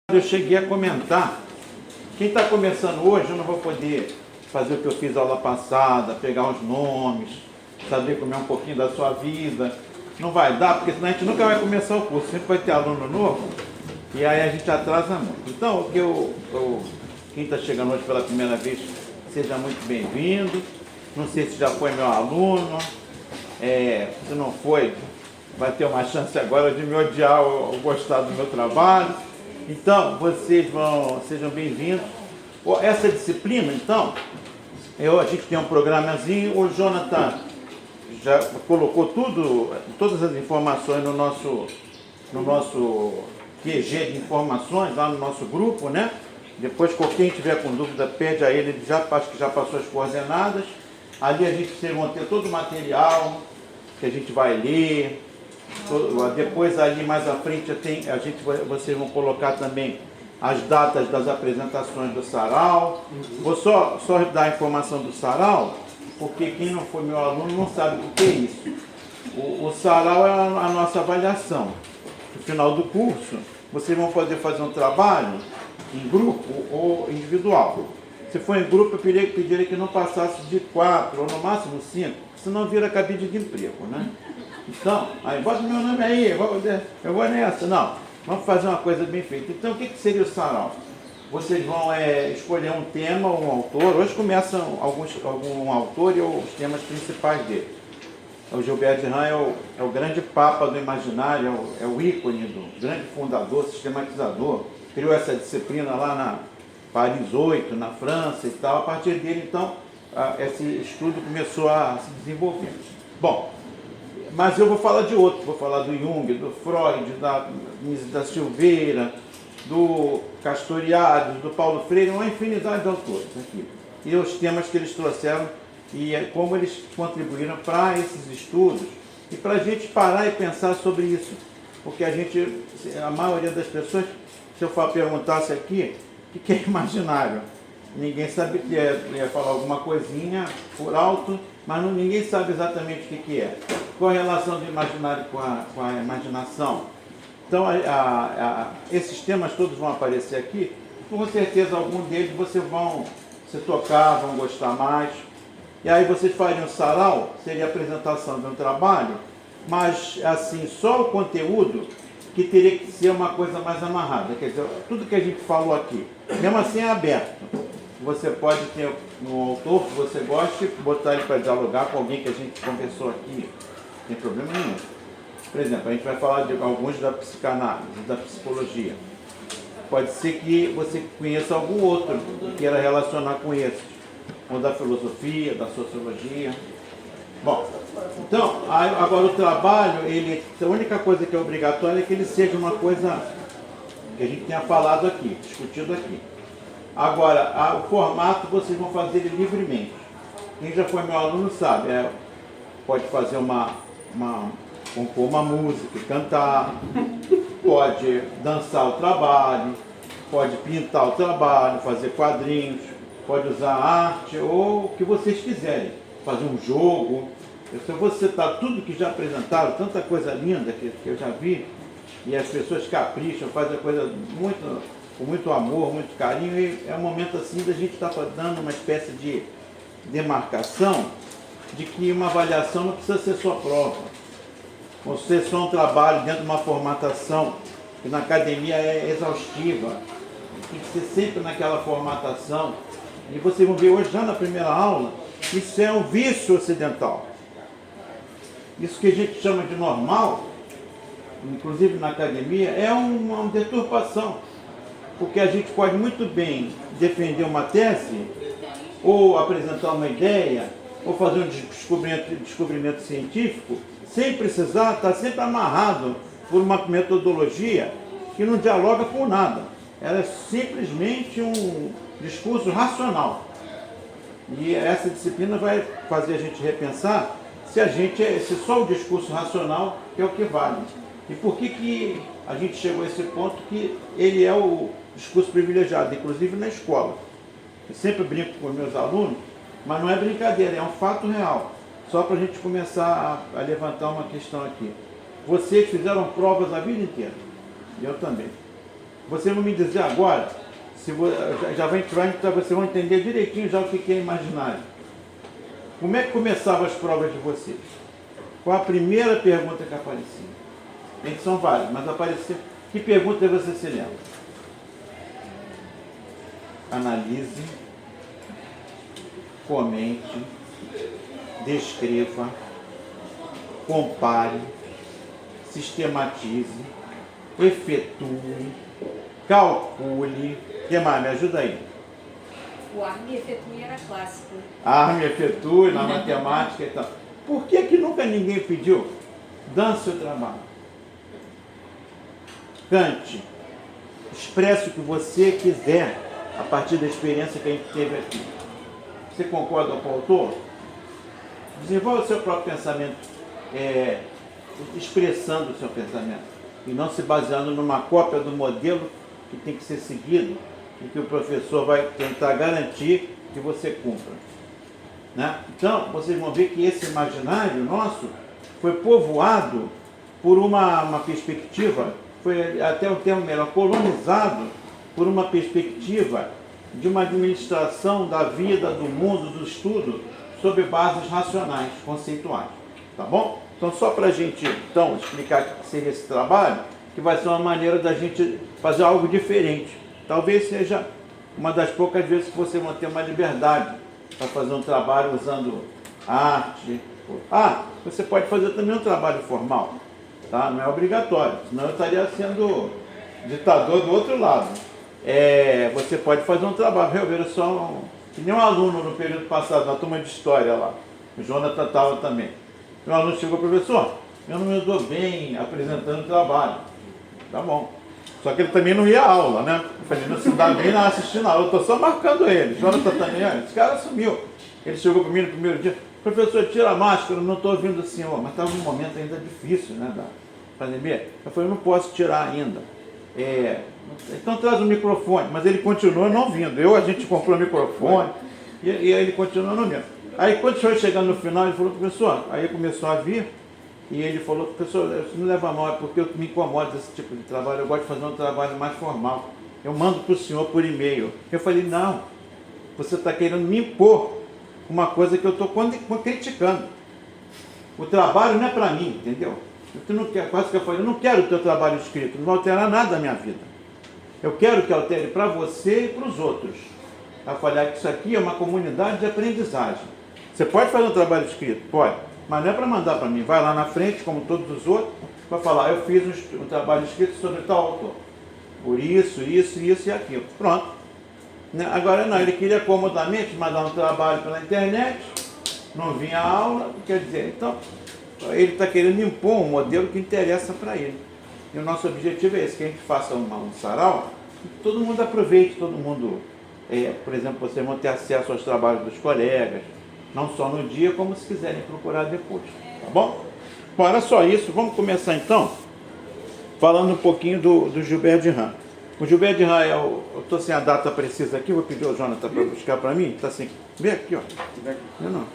Eu cheguei a comentar, quem está começando hoje, eu não vou poder fazer o que eu fiz aula passada, pegar os nomes, saber como é um pouquinho da sua vida. Não vai dar, porque senão a gente nunca vai começar o curso, sempre vai ter aluno novo, e aí a gente atrasa muito. Então, quem está chegando hoje pela primeira vez, seja muito bem-vindo. Não sei se já foi meu aluno, se não foi, vai ter uma chance agora de me odiar ou gostar do meu trabalho. Então, sejam bem-vindos. Essa disciplina, então, a gente tem um programazinho, o Jonathan já colocou todas as informações no nosso QG de informações, lá no nosso grupo, né? Depois, quem tiver com dúvida, pede a ele acho que já passou as coordenadas. Ali vocês vão ter todo o material que a gente vai ler. Depois ali mais à frente vocês vão colocar também as datas das apresentações do sarau. Vou só dar a informação do sarau, porque quem não foi meu aluno não sabe o que é isso. O sarau é a nossa avaliação. No final do curso, vocês vão poder fazer um trabalho em grupo ou individual. Se for em grupo, eu pediria que não passasse de 4 ou no máximo 5, senão vira cabide de emprego, né? Então, bota meu nome aí, eu vou nessa. Não, vamos fazer uma coisa bem feita. Então, o que seria o sarau? Vocês vão escolher um tema, um autor. Hoje começam algum autor e os temas principais dele. O Gilbert de Rã é o grande papa do imaginário, é o ícone do grande fundador, sistematizador. Criou essa disciplina lá na Paris 8, na França e tal. A partir dele, então, esse estudo começou a se desenvolver. Bom, mas eu vou falar de outro, vou falar do Jung, do Freud, da Silveira, do Castoriadis, do Paulo Freire, uma infinidade de autores aqui. E os temas que eles trouxeram e como eles contribuíram para esses estudos e para a gente parar e pensar sobre isso. Porque a maioria das pessoas, se eu perguntasse aqui, o que é imaginário? Ninguém sabe o que é. Eu ia falar alguma coisinha por alto, mas ninguém sabe exatamente o que é. Qual a relação do imaginário com a imaginação? Então, esses temas todos vão aparecer aqui. Com certeza, algum deles vocês vão se tocar, vão gostar mais. E aí vocês fariam um sarau, seria a apresentação de um trabalho, mas assim, só o conteúdo que teria que ser uma coisa mais amarrada. Quer dizer, tudo que a gente falou aqui, mesmo assim é aberto. Você pode ter um autor que você goste, botar ele para dialogar com alguém que a gente conversou aqui, não tem problema nenhum. Por exemplo, a gente vai falar de alguns da psicanálise, da psicologia. Pode ser que você conheça algum outro que queira relacionar com esses, ou da filosofia, da sociologia. Bom, então, agora o trabalho, a única coisa que é obrigatória é que ele seja uma coisa que a gente tenha falado aqui, discutido aqui. Agora, o formato vocês vão fazer ele livremente. Quem já foi meu aluno sabe, pode fazer compor uma música, cantar, pode dançar o trabalho, pode pintar o trabalho, fazer quadrinhos, pode usar arte ou o que vocês quiserem, fazer um jogo. Se eu vou citar tudo que já apresentaram, tanta coisa linda que eu já vi, e as pessoas capricham, fazem a coisa com muito amor, muito carinho, e é um momento assim da gente estar dando uma espécie de demarcação de que uma avaliação não precisa ser só prova, ou ser só um trabalho dentro de uma formatação que na academia é exaustiva, tem que ser sempre naquela formatação. E vocês vão ver hoje, já na primeira aula, isso é um vício ocidental. Isso que a gente chama de normal, inclusive na academia, é uma deturpação. Porque a gente pode muito bem defender uma tese, ou apresentar uma ideia, ou fazer um descobrimento científico, sem precisar estar sempre amarrado por uma metodologia que não dialoga com nada. Ela é simplesmente um discurso racional. E essa disciplina vai fazer a gente repensar se só o discurso racional é o que vale. E por que a gente chegou a esse ponto que ele é o discurso privilegiado, inclusive na escola. Eu sempre brinco com meus alunos, mas não é brincadeira, é um fato real. Só para a gente começar a levantar uma questão aqui. Vocês fizeram provas a vida inteira, e eu também. Vocês vão me dizer agora, se vocês vão entender direitinho já o que é imaginário. Como é que começavam as provas de vocês? Qual a primeira pergunta que aparecia? Tem que são várias, mas apareceu. Que pergunta você se lembra? Analise, comente, descreva, compare, sistematize, efetue, calcule. O que mais? Me ajuda aí. O arme e efetue era clássico. Arme, efetue, na matemática e tal. Por que nunca ninguém pediu? Dance o trabalho. Cante. Expresse o que você quiser a partir da experiência que a gente teve aqui. Você concorda com o autor? Desenvolva o seu próprio pensamento, expressando o seu pensamento, e não se baseando numa cópia do modelo que tem que ser seguido e que o professor vai tentar garantir que você cumpra. Né? Então, vocês vão ver que esse imaginário nosso foi povoado por uma perspectiva, foi até o termo melhor, colonizado por uma perspectiva de uma administração da vida, do mundo, do estudo, sob bases racionais, conceituais. Tá bom? Então, só para a gente então, explicar o que seria esse trabalho, que vai ser uma maneira da gente fazer algo diferente. Talvez seja uma das poucas vezes que vocês vão ter uma liberdade para fazer um trabalho usando arte. Você pode fazer também um trabalho formal, tá? Não é obrigatório, senão eu estaria sendo ditador do outro lado. Você pode fazer um trabalho, eu só que nem um aluno no período passado, na turma de história lá, o Jonathan estava também. Um aluno chegou, professor, eu não me dou bem apresentando o trabalho. Tá bom. Só que ele também não ia à aula, né? Eu falei, não se dá bem não assistindo a aula, eu estou só marcando ele. Jonathan também, esse cara sumiu. Ele chegou para mim no primeiro dia, professor, tira a máscara, eu não estou ouvindo o senhor. Mas estava um momento ainda difícil, né, da pandemia. Eu falei, não posso tirar ainda. Então traz o microfone, mas ele continuou não vindo. A gente comprou o microfone e aí ele continuou não vindo. Aí quando foi chegando no final, ele falou, professor, aí começou a vir e ele falou, professor, isso não leva mal, é porque eu me incomodo desse tipo de trabalho, eu gosto de fazer um trabalho mais formal. Eu mando para o senhor por e-mail. Eu falei, não, você está querendo me impor uma coisa que eu estou criticando. O trabalho não é para mim, entendeu? Quase que eu falei, eu não quero o teu trabalho escrito, não vai alterar nada na minha vida. Eu quero que altere para você e para os outros. Eu falei que isso aqui é uma comunidade de aprendizagem. Você pode fazer um trabalho escrito? Pode. Mas não é para mandar para mim. Vai lá na frente, como todos os outros, para falar, eu fiz um trabalho escrito sobre tal autor. Por isso, isso, isso e aquilo. Pronto. Agora não, ele queria comodamente mandar um trabalho pela internet, não vinha à aula, quer dizer, então, ele está querendo impor um modelo que interessa para ele. E o nosso objetivo é esse, que a gente faça um sarau, que todo mundo aproveite, todo mundo, por exemplo, vocês vão ter acesso aos trabalhos dos colegas, não só no dia, como se quiserem procurar depois, tá bom? Bom, era só isso, vamos começar então, falando um pouquinho do Gilbert de Rã. O Gilbert de Rã, eu estou sem a data precisa aqui, vou pedir ao Jonathan para buscar para mim, está assim, vem aqui, ó. Não.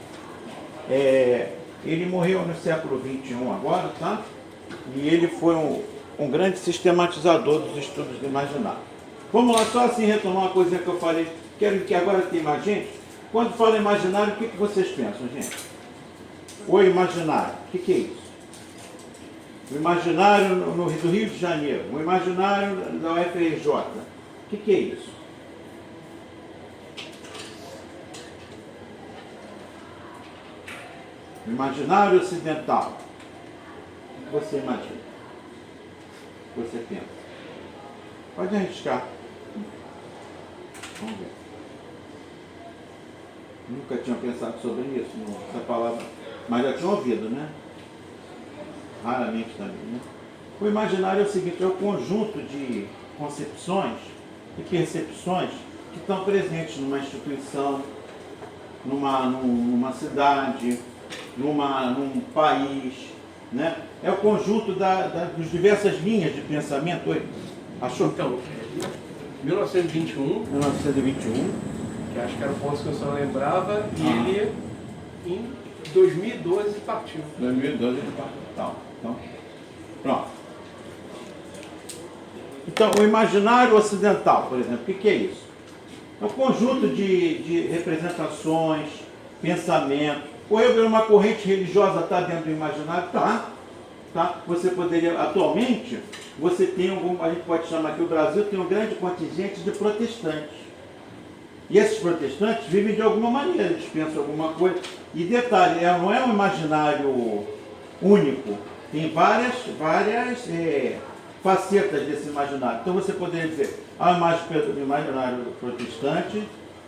Ele morreu no século XXI agora, tá? E ele foi um grande sistematizador dos estudos do imaginário. Vamos lá, só assim retomar uma coisa que eu falei, quero que agora tem mais gente. Quando fala imaginário, o que vocês pensam, gente? O imaginário, o que é isso? O imaginário do Rio de Janeiro, o imaginário da UFRJ, o que é isso? O imaginário ocidental. O que você imagina? O que você pensa? Pode arriscar. Vamos ver. Nunca tinha pensado sobre isso, essa palavra, mas já tinha ouvido, né? Raramente também, né? O imaginário é o seguinte, é o conjunto de concepções e percepções que estão presentes numa instituição, numa cidade, num país, né? É o conjunto das diversas linhas de pensamento. Oi? Achou? Então, 1921, 1921. que acho que era o ponto que eu só lembrava, e ele em 2012 partiu. 2012 ele partiu. Então, pronto. Então, o imaginário ocidental, por exemplo, o que é isso? É um conjunto de representações, pensamentos. Uma corrente religiosa está dentro do imaginário? Tá? Você poderia, atualmente, você tem a gente pode chamar que o Brasil tem um grande contingente de protestantes. E esses protestantes vivem de alguma maneira, eles pensam alguma coisa. E detalhe, não é um imaginário único, tem várias facetas desse imaginário. Então você poderia dizer, há um imaginário protestante,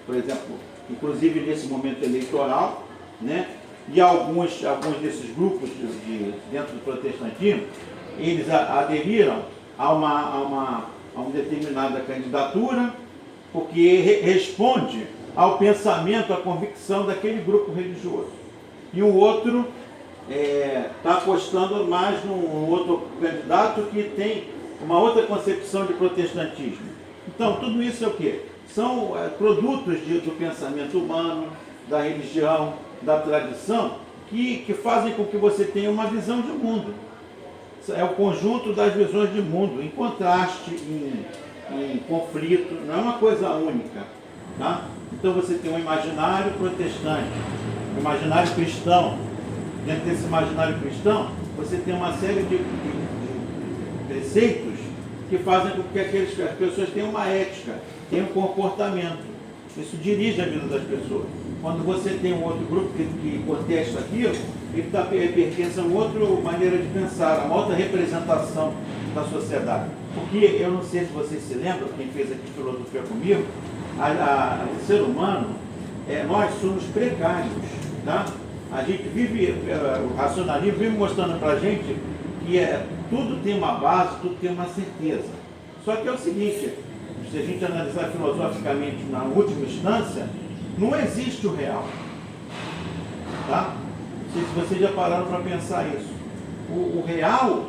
por exemplo, inclusive nesse momento eleitoral, né? E alguns desses grupos dentro do protestantismo, eles aderiram a uma determinada candidatura, porque responde ao pensamento, à convicção daquele grupo religioso. E o outro está apostando mais num outro candidato que tem uma outra concepção de protestantismo. Então, tudo isso é o quê? São produtos do pensamento humano, da religião, da tradição, que fazem com que você tenha uma visão de mundo. É o conjunto das visões de mundo, em contraste, em conflito, não é uma coisa única. Tá? Então você tem um imaginário protestante, um imaginário cristão. Dentro desse imaginário cristão, você tem uma série de preceitos que fazem com que as pessoas tenham uma ética, tenham um comportamento. Isso dirige a vida das pessoas. Quando você tem um outro grupo que contesta aquilo, ele pertence a uma outra maneira de pensar, a uma outra representação da sociedade. Porque, eu não sei se vocês se lembram, quem fez aqui filosofia comigo, o ser humano, nós somos precários. Tá? A gente vive, o racionalismo vive mostrando para a gente que tudo tem uma base, tudo tem uma certeza. Só que é o seguinte, se a gente analisar filosoficamente na última instância, não existe o real. Tá? Não sei se vocês já pararam para pensar isso. O real,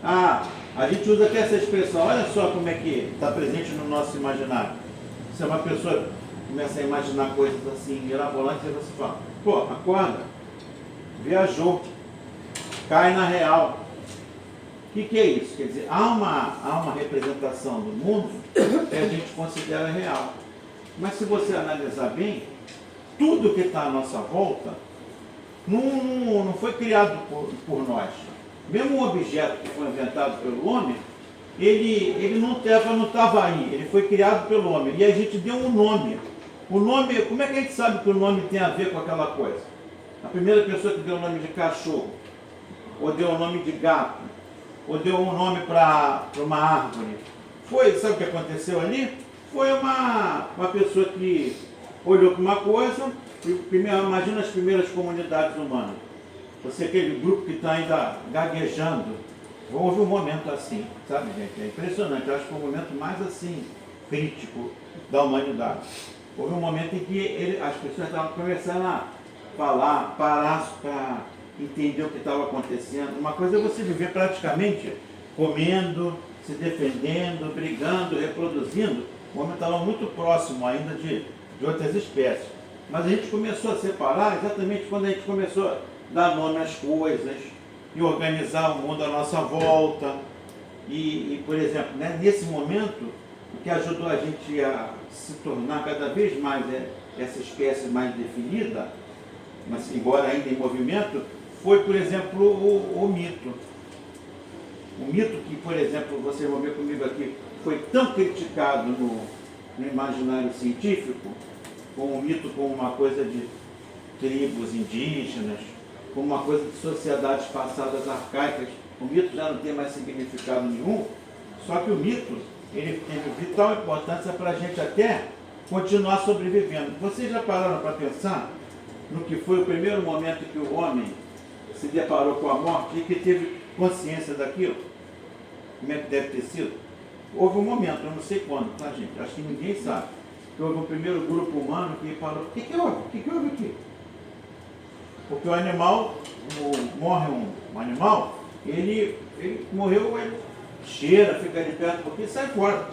a gente usa até essa expressão, olha só como é que está presente no nosso imaginário. Se uma pessoa começa a imaginar coisas assim, mirabolantes, aí você fala, pô, acorda, viajou, cai na real. O que é isso? Quer dizer, há uma representação do mundo que a gente considera real. Mas se você analisar bem, tudo que está à nossa volta não foi criado por nós. Mesmo um objeto que foi inventado pelo homem, ele não estava aí, ele foi criado pelo homem. E a gente deu um nome. O nome, como é que a gente sabe que o nome tem a ver com aquela coisa? A primeira pessoa que deu o nome de cachorro, ou deu o nome de gato, ou deu um nome para uma árvore. Sabe o que aconteceu ali? Foi uma pessoa que olhou para uma coisa, imagina as primeiras comunidades humanas. Você, aquele grupo que está ainda gaguejando, houve um momento assim, sabe, gente? É impressionante, eu acho que foi o momento mais assim, crítico da humanidade. Houve um momento em que as pessoas estavam começando a falar, parar para entender o que estava acontecendo. Uma coisa é você viver praticamente comendo, se defendendo, brigando, reproduzindo. O homem estava muito próximo ainda de outras espécies. Mas a gente começou a separar exatamente quando a gente começou a dar nome às coisas e organizar o mundo à nossa volta. E por exemplo, né, nesse momento, o que ajudou a gente a se tornar cada vez mais essa espécie mais definida, mas embora ainda em movimento, foi, por exemplo, o mito. O mito que, por exemplo, vocês vão ver comigo aqui, foi tão criticado no imaginário científico, como o mito como uma coisa de tribos indígenas, como uma coisa de sociedades passadas arcaicas. O mito já não tem mais significado nenhum, só que o mito, ele teve vital importância para a gente até continuar sobrevivendo. Vocês já pararam para pensar no que foi o primeiro momento que o homem se deparou com a morte e que teve consciência daquilo? Como é que deve ter sido? Houve um momento, eu não sei quando, tá, gente? Acho que ninguém sabe. Que houve um primeiro grupo humano que falou, o que houve? O que houve aqui? Porque o animal, morre um animal, ele morreu, ele cheira, fica de perto um pouquinho e sai fora.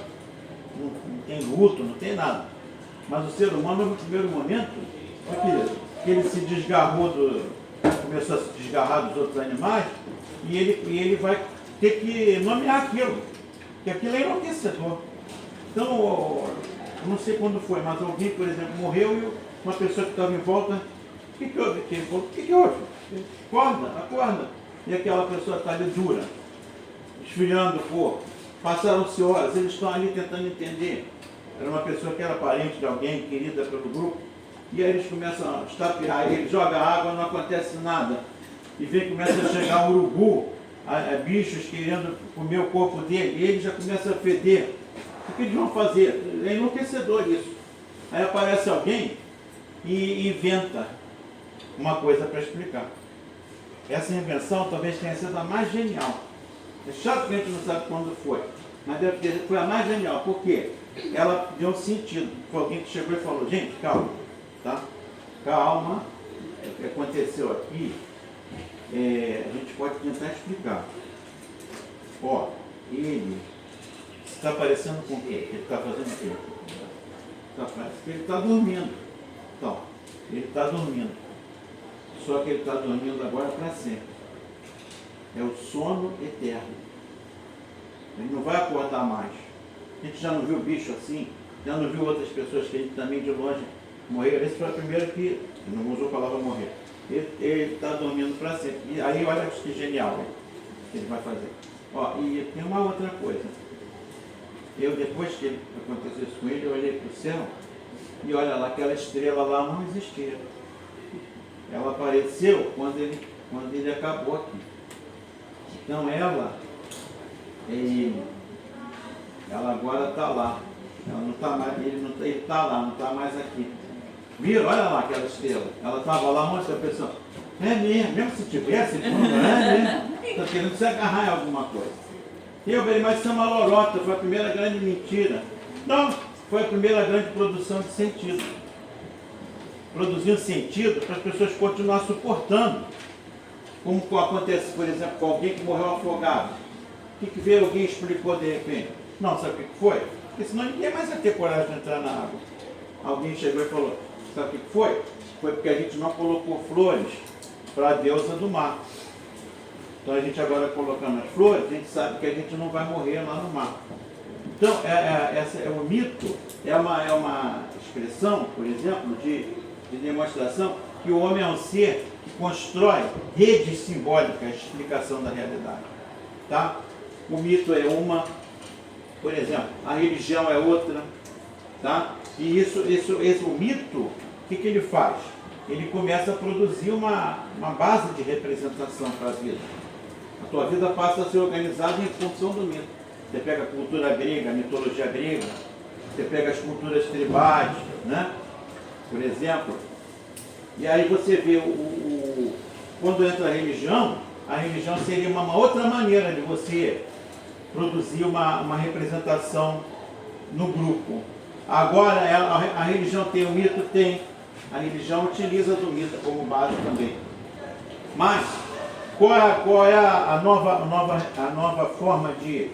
Não tem luto, não tem nada. Mas o ser humano, no primeiro momento, que ele se desgarrou começou a se desgarrar dos outros animais, e ele vai ter que nomear aquilo. Porque aquilo é enlouquecedor. Então, eu não sei quando foi, mas alguém, por exemplo, morreu e uma pessoa que estava em volta, o que houve? Ele falou, o que houve? Acorda, acorda. E aquela pessoa está ali dura, esfriando o corpo. Passaram-se horas, eles estão ali tentando entender. Era uma pessoa que era parente de alguém, querida pelo grupo. E aí eles começam a estapear, ele joga água, não acontece nada. E vem, começa a chegar um urubu, bichos querendo comer o corpo dele, e ele já começa a feder. O que eles vão fazer? É enlouquecedor isso. Aí aparece alguém e inventa uma coisa para explicar. Essa invenção talvez tenha sido a mais genial. É chato que a gente não sabe quando foi, mas deve ter, foi a mais genial. Por quê? Ela deu um sentido. Foi alguém que chegou e falou, gente, calma, tá? Calma, o que aconteceu aqui, a gente pode tentar explicar. Ó, ele está parecendo com o quê? Ele está fazendo o quê? Parece que ele está dormindo. Então, ele está dormindo. Só que ele está dormindo agora para sempre. É o sono eterno. Ele não vai acordar mais. A gente já não viu bicho assim, já não viu outras pessoas que a gente também de longe morreram. Esse foi o primeiro que não usou a palavra morrer. Ele está dormindo para sempre. E aí olha que genial, né? Que ele vai fazer. Ó, e tem uma outra coisa. Eu, depois que aconteceu isso com ele, eu olhei para o céu e olha lá, aquela estrela lá não existia. Ela apareceu quando ele acabou aqui. Então ela agora está lá. Ela não tá mais, ele está lá, não está mais aqui. Viram? Olha lá aquela estrela. Ela estava lá, mostra a pessoa. É mesmo se tivesse, é mesmo. Está querendo se agarrar em alguma coisa. E eu falei, mas isso é uma lorota, foi a primeira grande mentira. Não, foi a primeira grande produção de sentido. Produziu sentido para as pessoas continuarem suportando. Como acontece, por exemplo, com alguém que morreu afogado. O que veio, alguém explicou de repente? Não, sabe o que foi? Porque senão ninguém mais vai ter coragem de entrar na água. Alguém chegou e falou, sabe o que foi? Foi porque a gente não colocou flores para a deusa do mar. Então a gente agora colocando as flores, a gente sabe que a gente não vai morrer lá no mar. Então, o mito é uma expressão, por exemplo, de demonstração que o homem é um ser que constrói redes simbólicas de explicação da realidade. Tá? O mito é uma, por exemplo, a religião é outra. Tá? E o mito, o que ele faz? Ele começa a produzir uma base de representação para a vida. A tua vida passa a ser organizada em função do mito. Você pega a cultura grega, a mitologia grega, você pega as culturas tribais, né? Por exemplo. E aí você vê, quando entra a religião seria uma outra maneira de você produzir uma representação no grupo. Agora, a religião tem o mito? Tem. A religião utiliza do mito como base também. Mas, qual é a nova forma de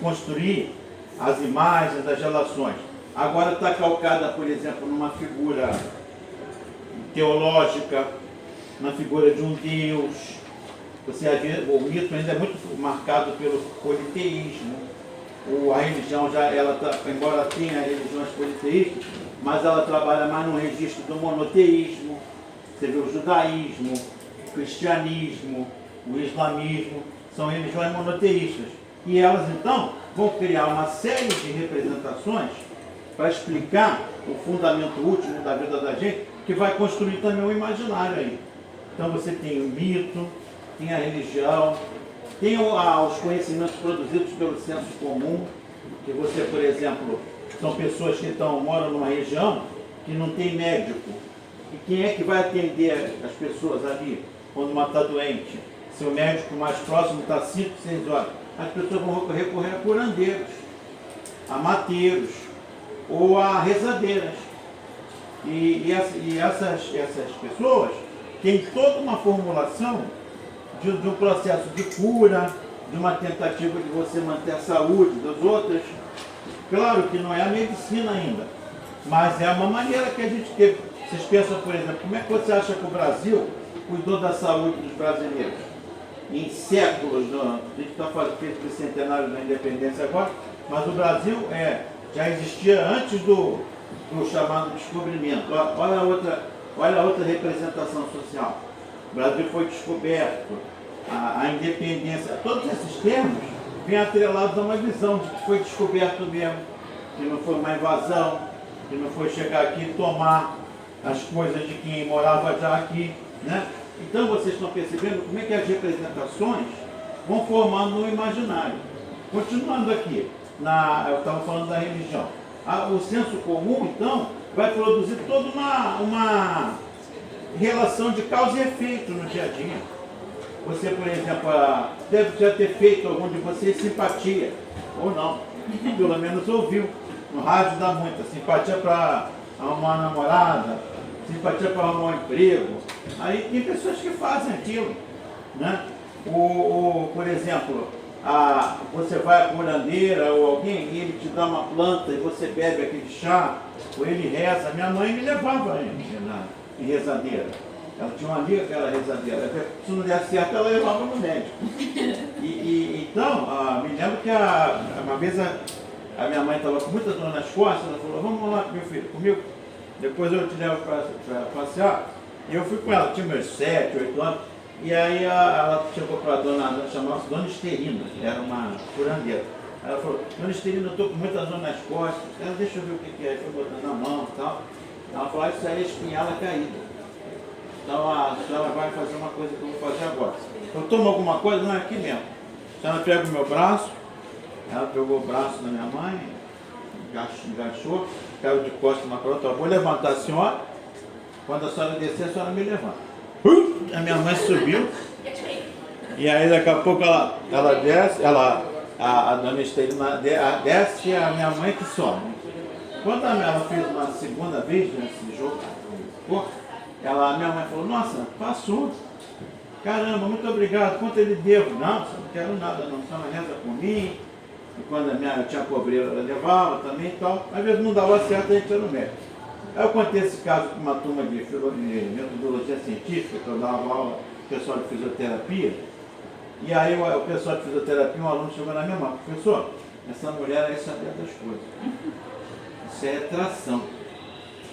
construir as imagens, as relações? Agora está calcada, por exemplo, numa figura teológica, na figura de um Deus. O mito ainda é muito marcado pelo politeísmo. A religião embora tenha religiões politeístas, mas ela trabalha mais no registro do monoteísmo. Você vê o judaísmo, o cristianismo, o islamismo, são religiões monoteístas. E elas então vão criar uma série de representações para explicar o fundamento último da vida da gente, que vai construir também o imaginário aí. Então você tem o mito, tem a religião, tem os conhecimentos produzidos pelo senso comum, que você, por exemplo, são pessoas que moram numa região que não tem médico. E quem é que vai atender as pessoas ali quando uma está doente? Se o médico mais próximo está 5, 6 horas, as pessoas vão recorrer a curandeiros, a mateiros ou a rezadeiras. E essas pessoas têm toda uma formulação de um processo de cura, de uma tentativa de você manter a saúde das outras. Claro que não é a medicina ainda, mas é uma maneira que a gente teve. Vocês pensam, por exemplo, como é que você acha que o Brasil cuidou da saúde dos brasileiros? em séculos, a gente está fazendo o bicentenário da independência agora, mas o Brasil já existia antes do chamado descobrimento. Olha a outra representação social. O Brasil foi descoberto, a independência, todos esses termos vêm atrelados a uma visão de que foi descoberto mesmo, que não foi uma invasão, que não foi chegar aqui e tomar as coisas de quem morava já aqui, né? Então vocês estão percebendo como é que as representações vão formando no imaginário. Continuando aqui, eu estava falando da religião. O senso comum, então, vai produzir toda uma relação de causa e efeito no dia a dia. Você, por exemplo, deve já ter feito algum de vocês simpatia, ou não, pelo menos ouviu. No rádio dá muita simpatia para arrumar uma namorada, simpatia para arrumar um emprego. Aí tem pessoas que fazem aquilo, né? Por exemplo, você vai à curandeira ou alguém e ele te dá uma planta e você bebe aquele chá, ou ele reza. Minha mãe me levava em rezadeira. Ela tinha uma amiga que era rezadeira. Se não der certo, ela levava no médico. Então, me lembro que uma vez a minha mãe estava com muita dor nas costas, ela falou, vamos lá, meu filho, comigo. Depois eu te levo para passear. E eu fui com ela, tinha meus 7, 8 anos. E aí ela chegou para a dona, chamava-se Dona Esterina, era uma curandeira. Ela falou, Dona Esterina, eu estou com muita dor nas costas. Ela, deixa eu ver o que é. Foi botando na mão e tal. Ela falou, isso aí é espinhala caída. Então a senhora vai fazer uma coisa que eu vou fazer agora. Eu tomo alguma coisa? Não, é aqui mesmo. A senhora pega o meu braço, ela pegou o braço da minha mãe, enganchou, caiu de costas uma para outra. Eu vou levantar a senhora, quando a senhora descer, a senhora me levanta. A minha mãe subiu, e aí daqui a pouco ela desce, a dona Esterina desce e a minha mãe que sobe. Quando ela fez uma segunda vez nesse jogo, a minha mãe falou, nossa, passou. Caramba, muito obrigado, quanto ele devo? Não, não quero nada não, só uma reza por mim. E quando eu tinha cobreira, ela levava também e tal. Às vezes não dava certo, a gente ia no médico. Aí eu contei esse caso com uma turma de metodologia científica, que eu dava aula, pessoal de fisioterapia. E aí o pessoal de fisioterapia, um aluno chegou na minha mão, professor, essa mulher aí sabia das coisas. Isso é tração.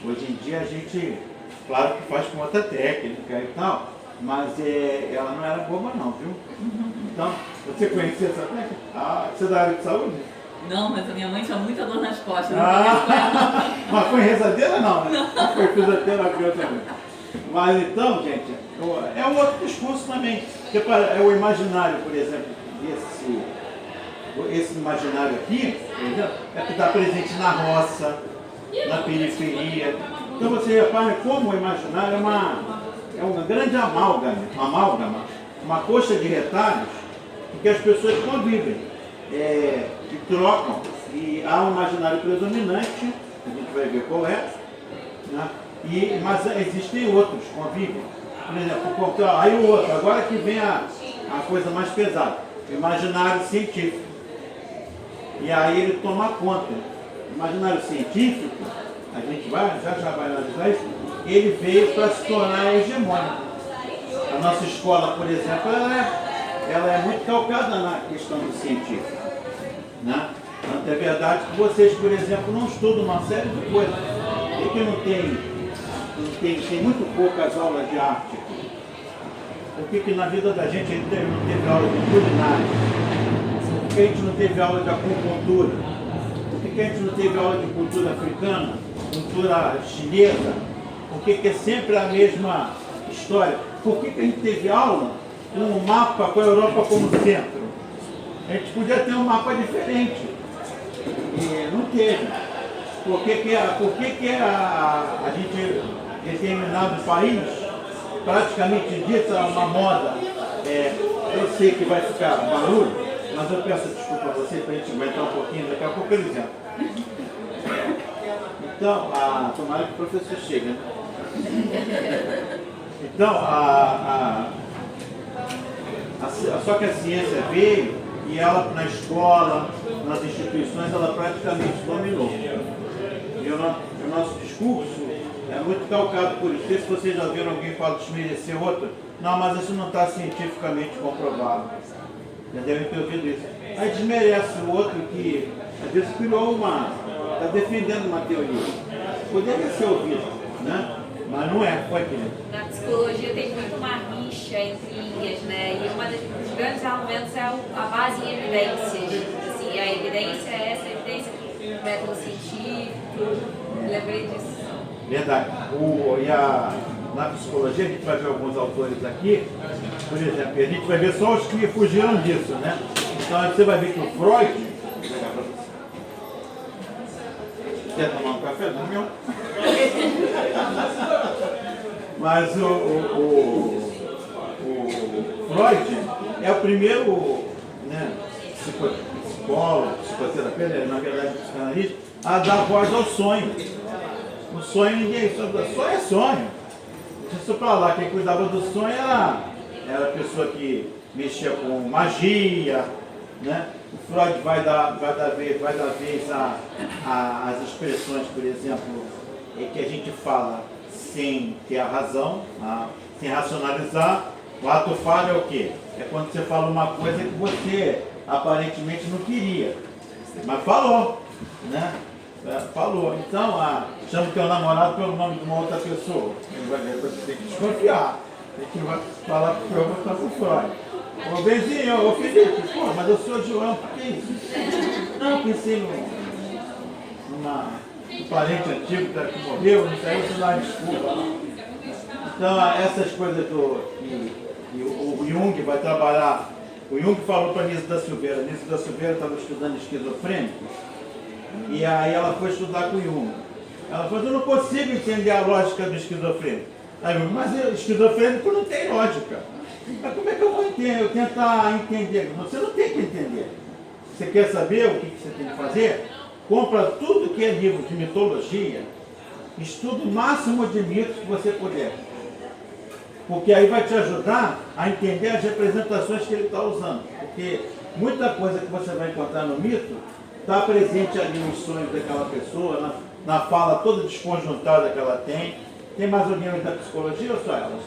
Hoje em dia a gente, claro que faz com outra técnica e tal, mas ela não era boba não, viu? Então, você conhecia essa técnica? Você é da área de saúde? Não, mas a minha mãe tinha muita dor nas costas. Mas foi rezadeira não, né? Foi fisioterapia também. Mas então, gente, é um outro discurso também. É o imaginário, por exemplo, esse imaginário aqui, por exemplo, é que está presente na roça, na periferia. Então você repara como o imaginário é uma grande amálgama, uma coxa de retalhos em que as pessoas convivem e trocam. E há um imaginário predominante, a gente vai ver qual é, né? Mas existem outros, convivem. Por exemplo, aí o outro, agora que vem a coisa mais pesada, o imaginário científico. E aí ele toma conta. O imaginário científico, a gente já vai analisar isso, ele veio para se tornar hegemônico. A nossa escola, por exemplo, ela é muito calcada na questão do científico. Né? É verdade que vocês, por exemplo, não estudam uma série de coisas. Por que não tem muito poucas aulas de arte aqui? Por que na vida da gente não teve aula de culinária? Por que a gente não teve aula de acupuntura? Por que a gente não teve aula de cultura africana, cultura chinesa? Por que é sempre a mesma história? Por que a gente teve aula com um mapa com a Europa como centro? A gente podia ter um mapa diferente. E não teve. Por que a gente, determinado país, praticamente dita uma moda, eu sei que vai ficar barulho, mas eu peço desculpa a você para a gente aguentar um pouquinho, daqui a pouco eles entram. Então, tomara que o professor chegue, né? Então, só que a ciência veio e ela, na escola, nas instituições, ela praticamente dominou. E o nosso discurso é muito calcado por isso. Não sei se vocês já viram alguém falar desmerecer outro. Não, mas isso não está cientificamente comprovado. Já devem ter ouvido isso. Aí desmerece o outro que, às vezes, criou está defendendo uma teoria. Poderia ser ouvido, né? Mas não é, foi aquilo. Na psicologia tem muito uma rixa entre linhas, né? E dos grandes argumentos é a base em evidências. Assim, a evidência é essa evidência do método científico. Lembrei disso. Verdade. Na psicologia, a gente vai ver alguns autores aqui, por exemplo, a gente vai ver só os que fugiram disso, né? Então você vai ver que o Freud. Quer tomar um café? Não, meu? Mas o Freud é o primeiro, né, psicólogo, psicoterapeuta, na verdade psicanalista, a dar voz ao sonho. O sonho ninguém sabe, sonho é sonho. Deixa eu pra lá, quem cuidava do sonho era a pessoa que mexia com magia, né? O Freud vai dar vez às expressões, por exemplo, que a gente fala sem ter a razão, sem racionalizar. O ato falho é o quê? É quando você fala uma coisa que você aparentemente não queria, mas falou, né? Falou. Então, chama o teu namorado pelo nome de uma outra pessoa. Você tem que desconfiar. Tem que falar que eu vou estar com o Freud. Ô Benzinho, ô Felipe, pô, mas eu sou João, por que isso? Não, pensei num parente antigo que morreu, não sei, você dá uma desculpa. Então, essas coisas que o Jung vai trabalhar. O Jung falou para a Nise da Silveira. A Nise da Silveira estava estudando esquizofrênico. E aí ela foi estudar com o Jung. Ela falou, eu não consigo entender a lógica do esquizofrênico. Aí eu, mas o esquizofrênico não tem lógica. Mas como é que eu vou entender? Eu tentar entender. Você não tem que entender. Você quer saber o que você tem que fazer? Compra tudo que é livro de mitologia, estuda o máximo de mitos que você puder. Porque aí vai te ajudar a entender as representações que ele está usando. Porque muita coisa que você vai encontrar no mito está presente ali nos sonhos daquela pessoa, na fala toda desconjuntada que ela tem. Tem mais alguém da psicologia ou só ela?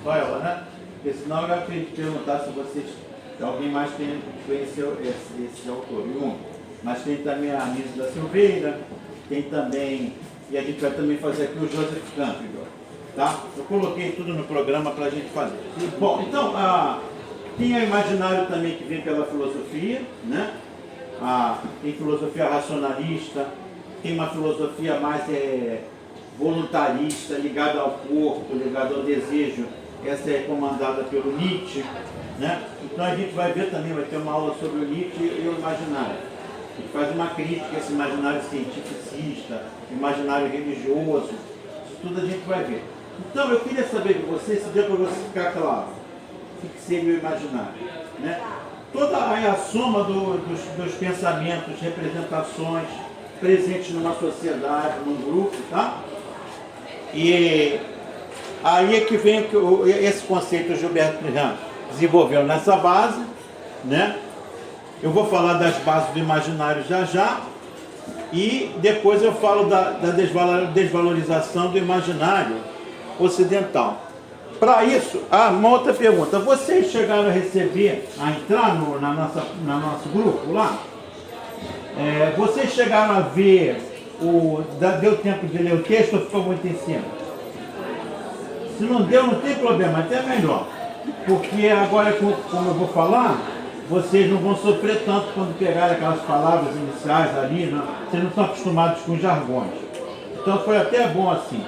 Só ela, né? Porque senão eu ia perguntar se vocês, alguém mais conheceu esse autor, Jung. Mas tem também a Nise da Silveira, tem também, e a gente vai também fazer aqui o Joseph Campbell, tá? Eu coloquei tudo no programa para a gente fazer. Bom, então, tem o imaginário também que vem pela filosofia, né? Tem filosofia racionalista, tem uma filosofia mais voluntarista, ligada ao corpo, ligada ao desejo. Essa é comandada pelo Nietzsche, né? Então a gente vai ver também, vai ter uma aula sobre o Nietzsche e o imaginário. A gente faz uma crítica a esse imaginário cientificista, imaginário religioso, isso tudo a gente vai ver. Então eu queria saber de você, se deu para você ficar claro, o que seria o imaginário, né? Toda a soma dos pensamentos, representações presentes numa sociedade, num grupo, tá? E aí é que vem esse conceito que o Gilberto Renan desenvolveu nessa base, né? Eu vou falar das bases do imaginário já, e depois eu falo da desvalorização do imaginário ocidental. Para isso, uma outra pergunta. Vocês chegaram a entrar no nosso grupo lá? Vocês chegaram a ver, deu tempo de ler o texto ou ficou muito em cima? Se não deu, não tem problema, até melhor. Porque agora, como eu vou falar, vocês não vão sofrer tanto quando pegarem aquelas palavras iniciais ali, não? Vocês não estão acostumados com jargões. Então foi até bom assim.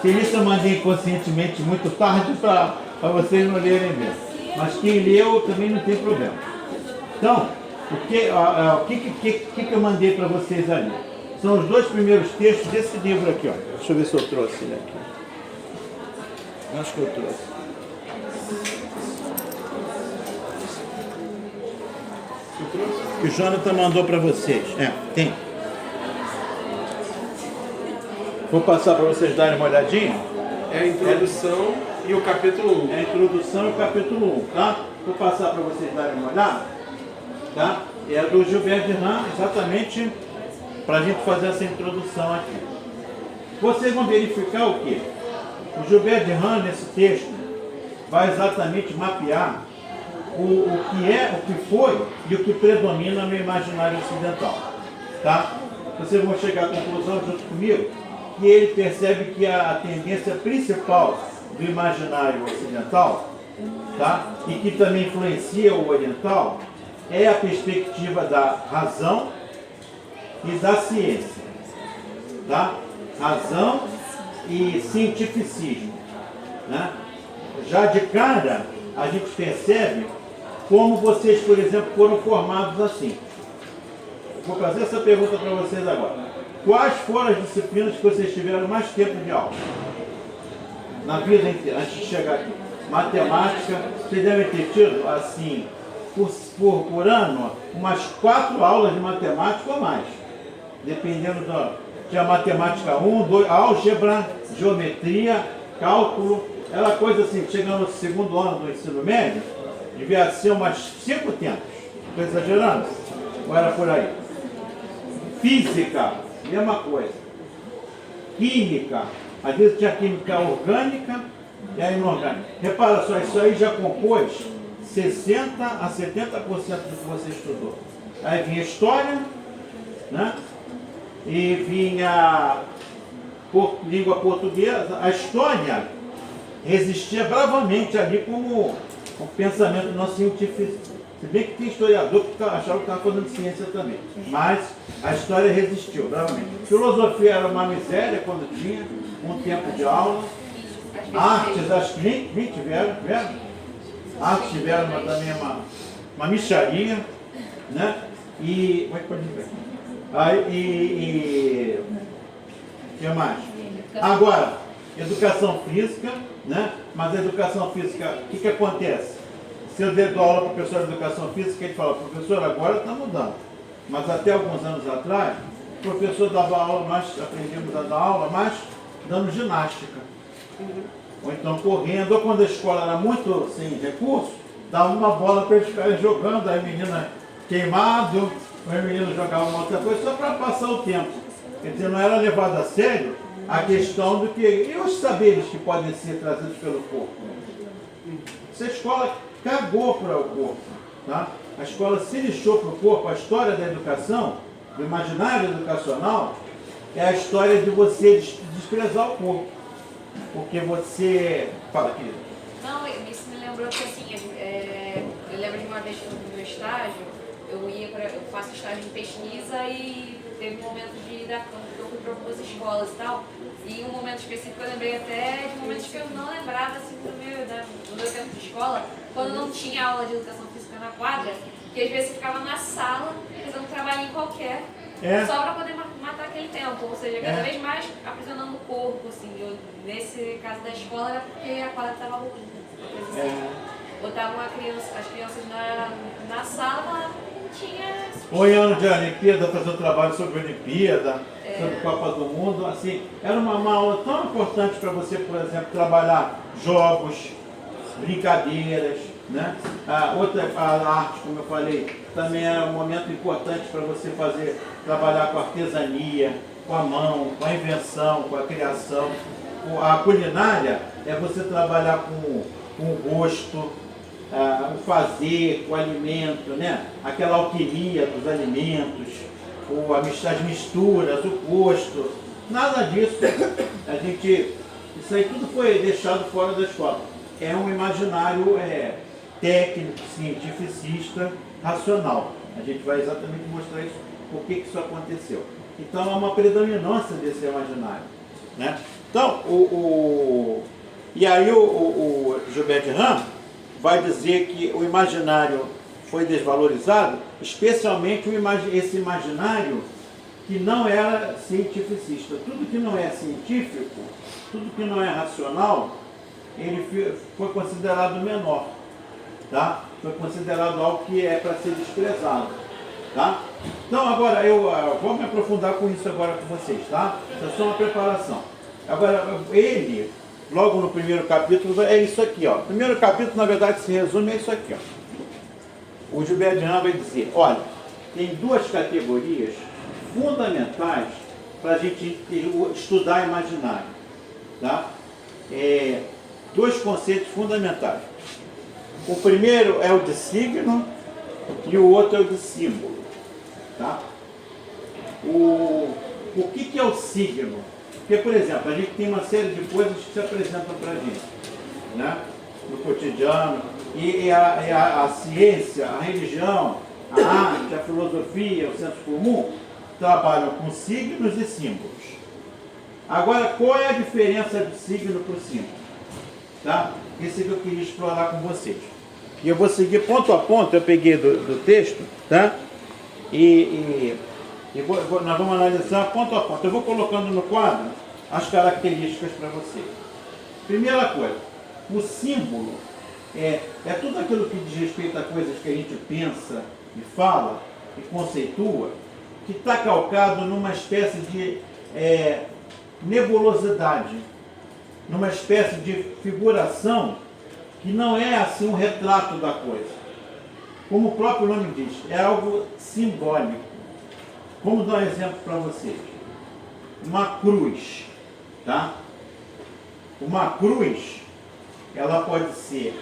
Se isso eu mandei inconscientemente muito tarde para vocês não lerem mesmo. Mas quem leu também não tem problema. Então, o que eu mandei para vocês ali? São os 2 primeiros textos desse livro aqui, ó. Deixa eu ver se eu trouxe ele aqui. Acho que eu trouxe. Que o Jonathan mandou para vocês. Tem. Vou passar para vocês darem uma olhadinha. É a introdução e o capítulo 1. É a introdução e o capítulo 1, tá? Vou passar para vocês darem uma olhada. Tá? É do Gilberto Renan, exatamente para a gente fazer essa introdução aqui. Vocês vão verificar o quê? O Gilbert de Han, nesse texto, vai exatamente mapear o que é, o que foi e o que predomina no imaginário ocidental. Tá? Vocês vão chegar à conclusão, junto comigo, que ele percebe que a tendência principal do imaginário ocidental, tá? E que também influencia o oriental, é a perspectiva da razão e da ciência. Tá? Razão e cientificismo. Né? Já de cara, a gente percebe como vocês, por exemplo, foram formados assim. Vou fazer essa pergunta para vocês agora. Quais foram as disciplinas que vocês tiveram mais tempo de aula? Na vida inteira, antes de chegar aqui. Matemática, vocês devem ter tido, assim, por ano, umas 4 aulas de matemática ou mais. Dependendo da... Tinha matemática 1, 2, álgebra, geometria, cálculo. Era coisa assim, chegando no segundo ano do ensino médio, devia ser umas 5 tempos. Estou exagerando? Ou era por aí? Física, mesma coisa. Química, às vezes tinha química orgânica e a inorgânica. Repara só, isso aí já compôs 60% a 70% do que você estudou. Aí vinha história, né? E vinha língua portuguesa. A história resistia bravamente ali como um pensamento não científico. Se bem que tem historiador que achava que estava fazendo ciência também. Mas a história resistiu bravamente. Filosofia era uma miséria quando tinha um tempo de aula. Artes, acho que nem tiveram. Artes tiveram também uma mixaria. Né? E... Aí, o que mais? Agora, educação física, né? Mas a educação física, o que acontece? Se eu dou aula para o professor de educação física, ele fala, professor, agora está mudando. Mas até alguns anos atrás, o professor dava aula, nós aprendíamos a dar aula, mas dando ginástica. Ou então correndo, ou quando a escola era muito sem recurso, dava uma bola para eles ficarem jogando, aí a menina queimado, o menino jogava uma outra coisa, só para passar o tempo. Quer dizer, não era levado a sério a questão do que... E os saberes que podem ser trazidos pelo corpo? Essa escola cagou para o corpo. Tá? A escola se lixou para o corpo. A história da educação, do imaginário educacional, é a história de você desprezar o corpo. Porque você... Fala, querido. Não, isso me lembrou que assim, eu lembro de uma vez no meu estágio, eu faço estágio de pesquisa e teve um momento de dar campo, eu fui para algumas escolas e tal, e um momento específico eu lembrei até de momentos que eu não lembrava assim, no meu tempo de escola, quando não tinha aula de educação física na quadra, que às vezes eu ficava na sala fazendo um trabalhinho qualquer, só para poder matar aquele tempo, ou seja, cada vez mais aprisionando o corpo, assim, nesse caso da escola era porque a quadra estava ruim, botavam as crianças na sala, tinha... Ou em ano de Olimpíada, fazer um trabalho sobre Olimpíada, sobre Copa do Mundo, assim, era uma aula tão importante para você, por exemplo, trabalhar jogos, brincadeiras, né? A arte, como eu falei, também era um momento importante para você trabalhar com a artesania, com a mão, com a invenção, com a criação. A culinária é você trabalhar com o gosto, o fazer, o alimento, né? Aquela alquimia dos alimentos, as misturas, o gosto, nada disso. Isso aí tudo foi deixado fora da escola. É um imaginário técnico, cientificista, racional. A gente vai exatamente mostrar isso, por que isso aconteceu. Então há uma predominância desse imaginário, né? Então, e aí o Gilbert de Han vai dizer que o imaginário foi desvalorizado, especialmente esse imaginário que não era cientificista. Tudo que não é científico, tudo que não é racional, ele foi considerado menor, tá? Foi considerado algo que é para ser desprezado, tá? Então agora eu vou me aprofundar com isso agora com vocês, tá? Isso é só uma preparação. Agora ele, logo no primeiro capítulo, é isso aqui, ó. O primeiro capítulo, na verdade, se resume é isso aqui, ó. O Gilbert de Han vai dizer, olha, tem duas categorias fundamentais para a gente estudar imaginário. Tá? Dois conceitos fundamentais. O primeiro é o de signo e o outro é o de símbolo. Tá? O que é o signo? Porque, por exemplo, a gente tem uma série de coisas que se apresentam para a gente, né? No cotidiano, e a ciência, a religião, a arte, a filosofia, o senso comum, trabalham com signos e símbolos. Agora, qual é a diferença do signo para o símbolo? Tá? Esse que eu queria explorar com vocês. E eu vou seguir ponto a ponto, eu peguei do texto, tá? Nós vamos analisar ponto a ponto. Eu vou colocando no quadro as características para vocês. Primeira coisa, o símbolo é tudo aquilo que diz respeito a coisas que a gente pensa e fala e conceitua, que está calcado numa espécie de nebulosidade, numa espécie de figuração que não é assim um retrato da coisa. Como o próprio nome diz, é algo simbólico. Vamos dar um exemplo para vocês. Uma cruz, tá? Uma cruz, ela pode ser,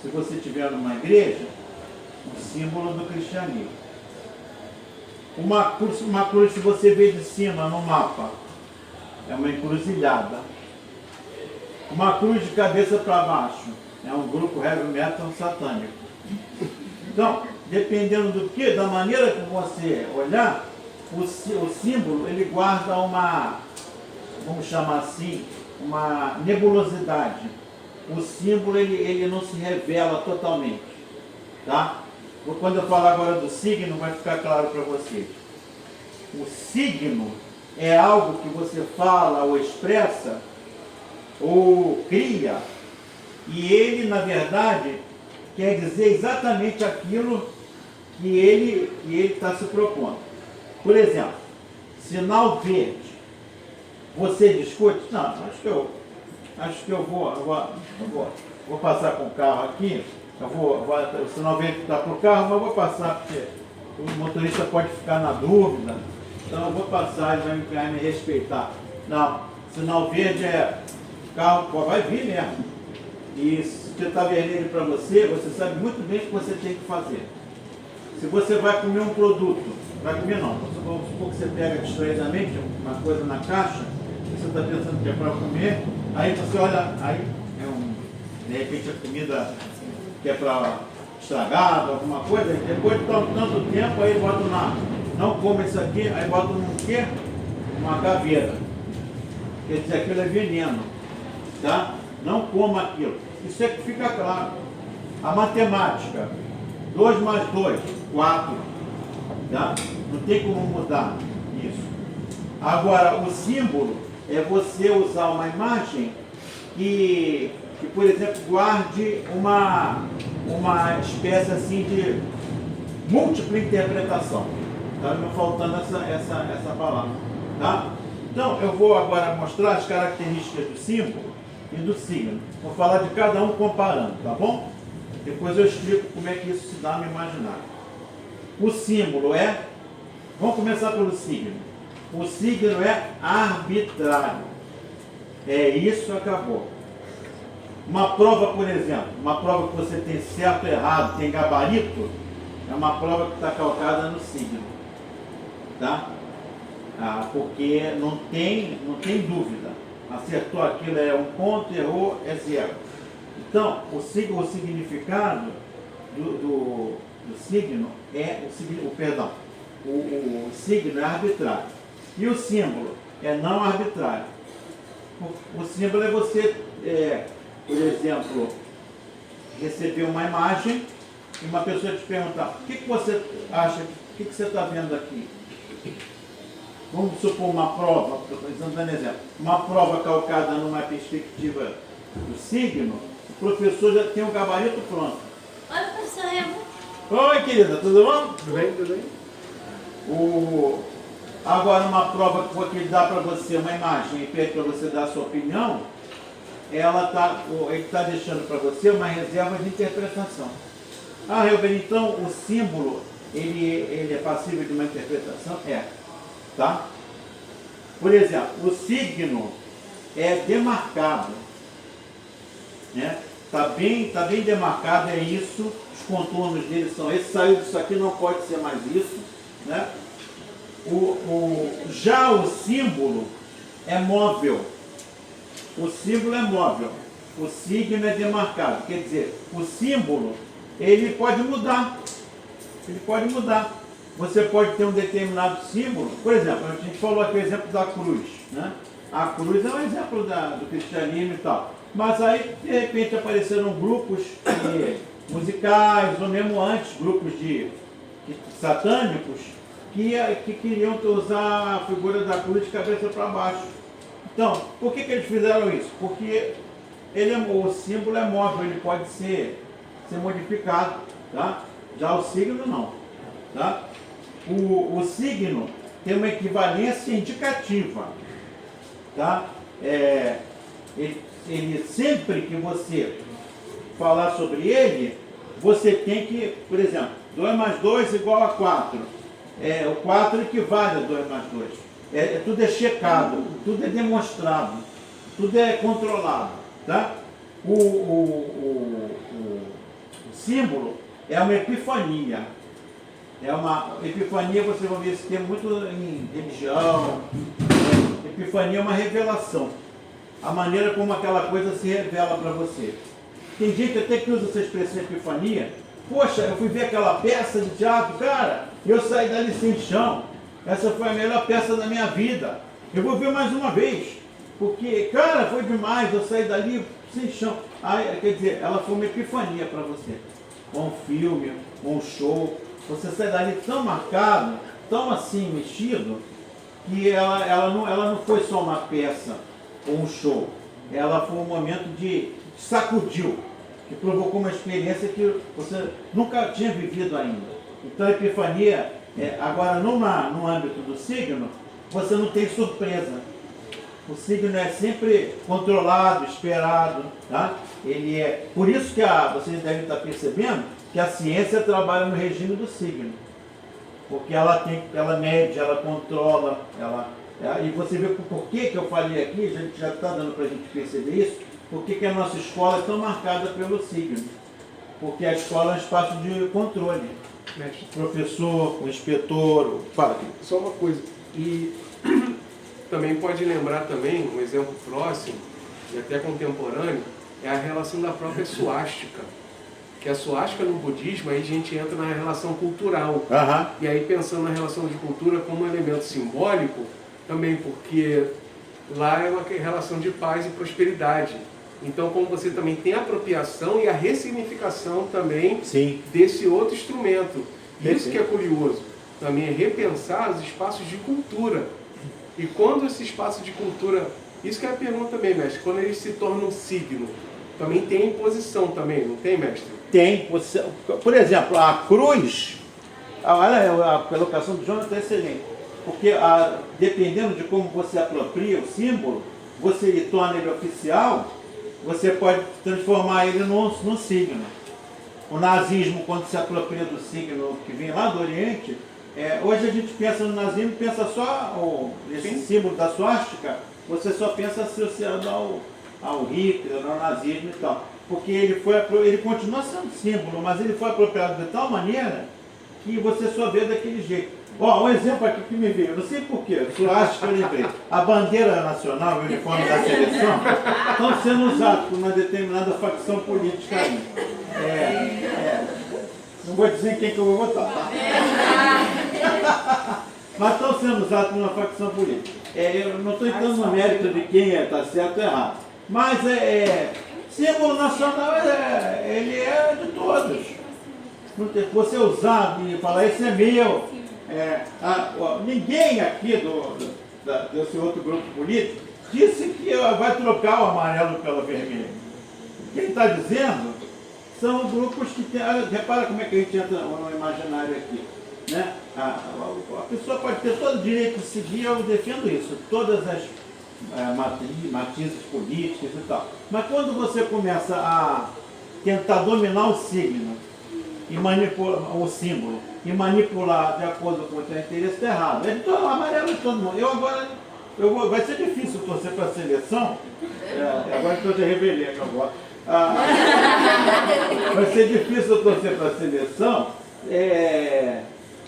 se você estiver numa igreja, um símbolo do cristianismo. Uma cruz, se você vê de cima no mapa, é uma encruzilhada. Uma cruz de cabeça para baixo, é um grupo heavy metal satânico. Então, dependendo do que, da maneira que você olhar, o símbolo, ele guarda uma, vamos chamar assim, uma nebulosidade. O símbolo, ele não se revela totalmente. Tá? Quando eu falar agora do signo, vai ficar claro para vocês. O signo é algo que você fala ou expressa ou cria, e ele, na verdade, quer dizer exatamente aquilo que ele está se propondo. Por exemplo, sinal verde. Você discute? Não, acho que eu vou passar com o carro aqui. O sinal verde está para o carro, mas eu vou passar porque o motorista pode ficar na dúvida. Então eu vou passar, ele vai me respeitar. Não, sinal verde o carro vai vir mesmo. E se está vermelho para você, você sabe muito bem o que você tem que fazer. Se você vai comer um produto, vai comer não, vamos supor que você pega distraidamente uma coisa na caixa, você está pensando que é para comer, aí você olha, aí de repente a comida que é para estragada, alguma coisa, depois de tanto tempo, aí bota não coma isso aqui, aí bota quê? Uma caveira. Quer dizer, aquilo é veneno, tá? Não coma aquilo. Isso é que fica claro. A matemática, 2 mais 2, 4. Tá? Não tem como mudar isso. Agora, o símbolo é você usar uma imagem que por exemplo, guarde uma espécie assim de múltipla interpretação. Está me faltando essa palavra. Tá? Então, eu vou agora mostrar as características do símbolo e do signo. Vou falar de cada um comparando, tá bom? Depois eu explico como é que isso se dá no imaginário. O símbolo vamos começar pelo signo. O signo é arbitrário. É isso, acabou. Uma prova, por exemplo, uma prova que você tem certo ou errado, tem gabarito, é uma prova que está calcada no signo. Tá? Porque não tem dúvida. Acertou aquilo é 1 ponto, errou é 0. Então, o significado do signo o signo é arbitrário. E o símbolo é não arbitrário. O símbolo é você, por exemplo, receber uma imagem e uma pessoa te perguntar: o que você acha, o que você está vendo aqui? Vamos supor uma prova, estou dando exemplo, uma prova calcada numa perspectiva do signo, o professor já tem um gabarito pronto. Oi, professor Remo. Oi, querida, tudo bom? Tudo bem, tudo bem? Agora, uma prova que ele dá para você uma imagem e pede para você dar a sua opinião, ele está deixando para você uma reserva de interpretação. Reuben, então o símbolo, ele é passível de uma interpretação? Tá? Por exemplo, o signo é demarcado, né? Tá bem demarcado, é isso, os contornos dele são esses, saiu disso aqui, não pode ser mais isso, né? Já o símbolo é móvel, o símbolo é móvel, o signo é demarcado, quer dizer, o símbolo, ele pode mudar, Você pode ter um determinado símbolo, por exemplo, a gente falou aqui o exemplo da cruz, né? A cruz é um exemplo do cristianismo e tal. Mas aí, de repente, apareceram grupos musicais, ou mesmo antes, grupos satânicos, que queriam usar a figura da cruz de cabeça para baixo. Então, por que eles fizeram isso? Porque o símbolo é móvel, ele pode ser modificado, tá? Já o signo não, tá? O signo tem uma equivalência indicativa, tá? Ele sempre que você falar sobre ele, você tem que, por exemplo, 2 mais 2 igual a 4. O 4 equivale a 2 mais 2. Tudo é checado, tudo é demonstrado, tudo é controlado, tá? O símbolo é uma epifania. Epifania, você vai ver esse termo muito em religião. Epifania é uma revelação. A maneira como aquela coisa se revela para você. Tem gente até que usa essa expressão epifania. Poxa, eu fui ver aquela peça de teatro, cara, eu saí dali sem chão. Essa foi a melhor peça da minha vida. Eu vou ver mais uma vez. Porque, cara, foi demais, eu saí dali sem chão. Quer dizer, ela foi uma epifania para você. Um filme, um show. Você sai dali tão marcado, tão assim mexido, que ela não foi só uma peça ou um show. Ela foi um momento de sacudiu, que provocou uma experiência que você nunca tinha vivido ainda. Então a epifania, agora no âmbito do signo, você não tem surpresa. O signo é sempre controlado, esperado, tá? Por isso que vocês devem estar percebendo que a ciência trabalha no regime do signo. Porque ela mede, ela controla, e você vê por que eu falei aqui, a gente já está dando para a gente perceber isso, por que a nossa escola é tão marcada pelo signo. Porque a escola é um espaço de controle. O professor, o inspetor, o padre. Só uma coisa, e também pode lembrar também, um exemplo próximo, e até contemporâneo, é a relação da própria suástica. Que a suástica no budismo, aí a gente entra na relação cultural. E aí pensando na relação de cultura como um elemento simbólico, também porque lá é uma relação de paz e prosperidade. Então, como você também tem a apropriação e a ressignificação também desse outro instrumento. Isso que é curioso, também é repensar os espaços de cultura. E quando esse espaço de cultura, isso que é a pergunta também, mestre, quando ele se torna um signo, também tem imposição também, não tem, mestre? Tem. Por exemplo, a cruz, a colocação do Jonathan é excelente. Porque dependendo de como você apropria o símbolo, você torna ele oficial, você pode transformar ele num signo. O nazismo, quando se apropria do signo que vem lá do Oriente, hoje a gente pensa no nazismo, pensa só esse símbolo da suástica, você só pensa associado ao Hitler, ao nazismo e tal. Porque ele continua sendo símbolo, mas ele foi apropriado de tal maneira que você só vê daquele jeito. Um exemplo aqui que me veio, não sei porquê, suástica eu lembrei. A bandeira nacional, o uniforme da seleção, estão sendo usados por uma determinada facção política aí. Não vou dizer quem que eu vou votar, tá? Mas estão sendo usados por uma facção política. Eu não estou entrando no mérito de quem está certo ou errado. Mas símbolo nacional, ele é de todos. Você usar e falar, esse é meu. Ninguém aqui desse outro grupo político disse que vai trocar o amarelo pelo vermelho. Quem está dizendo são grupos que tem. Repara como é que a gente entra no imaginário aqui. Né? A pessoa pode ter todo o direito de seguir, eu defendo isso, todas as matizes políticas e tal. Mas quando você começa a tentar dominar o signo e manipular o símbolo, e manipular de acordo com o seu interesse, está errado. O amarelo de todo mundo. Eu agora Vai ser difícil torcer para a seleção. Agora que eu já revelei que eu gosto. Vai ser difícil torcer para a seleção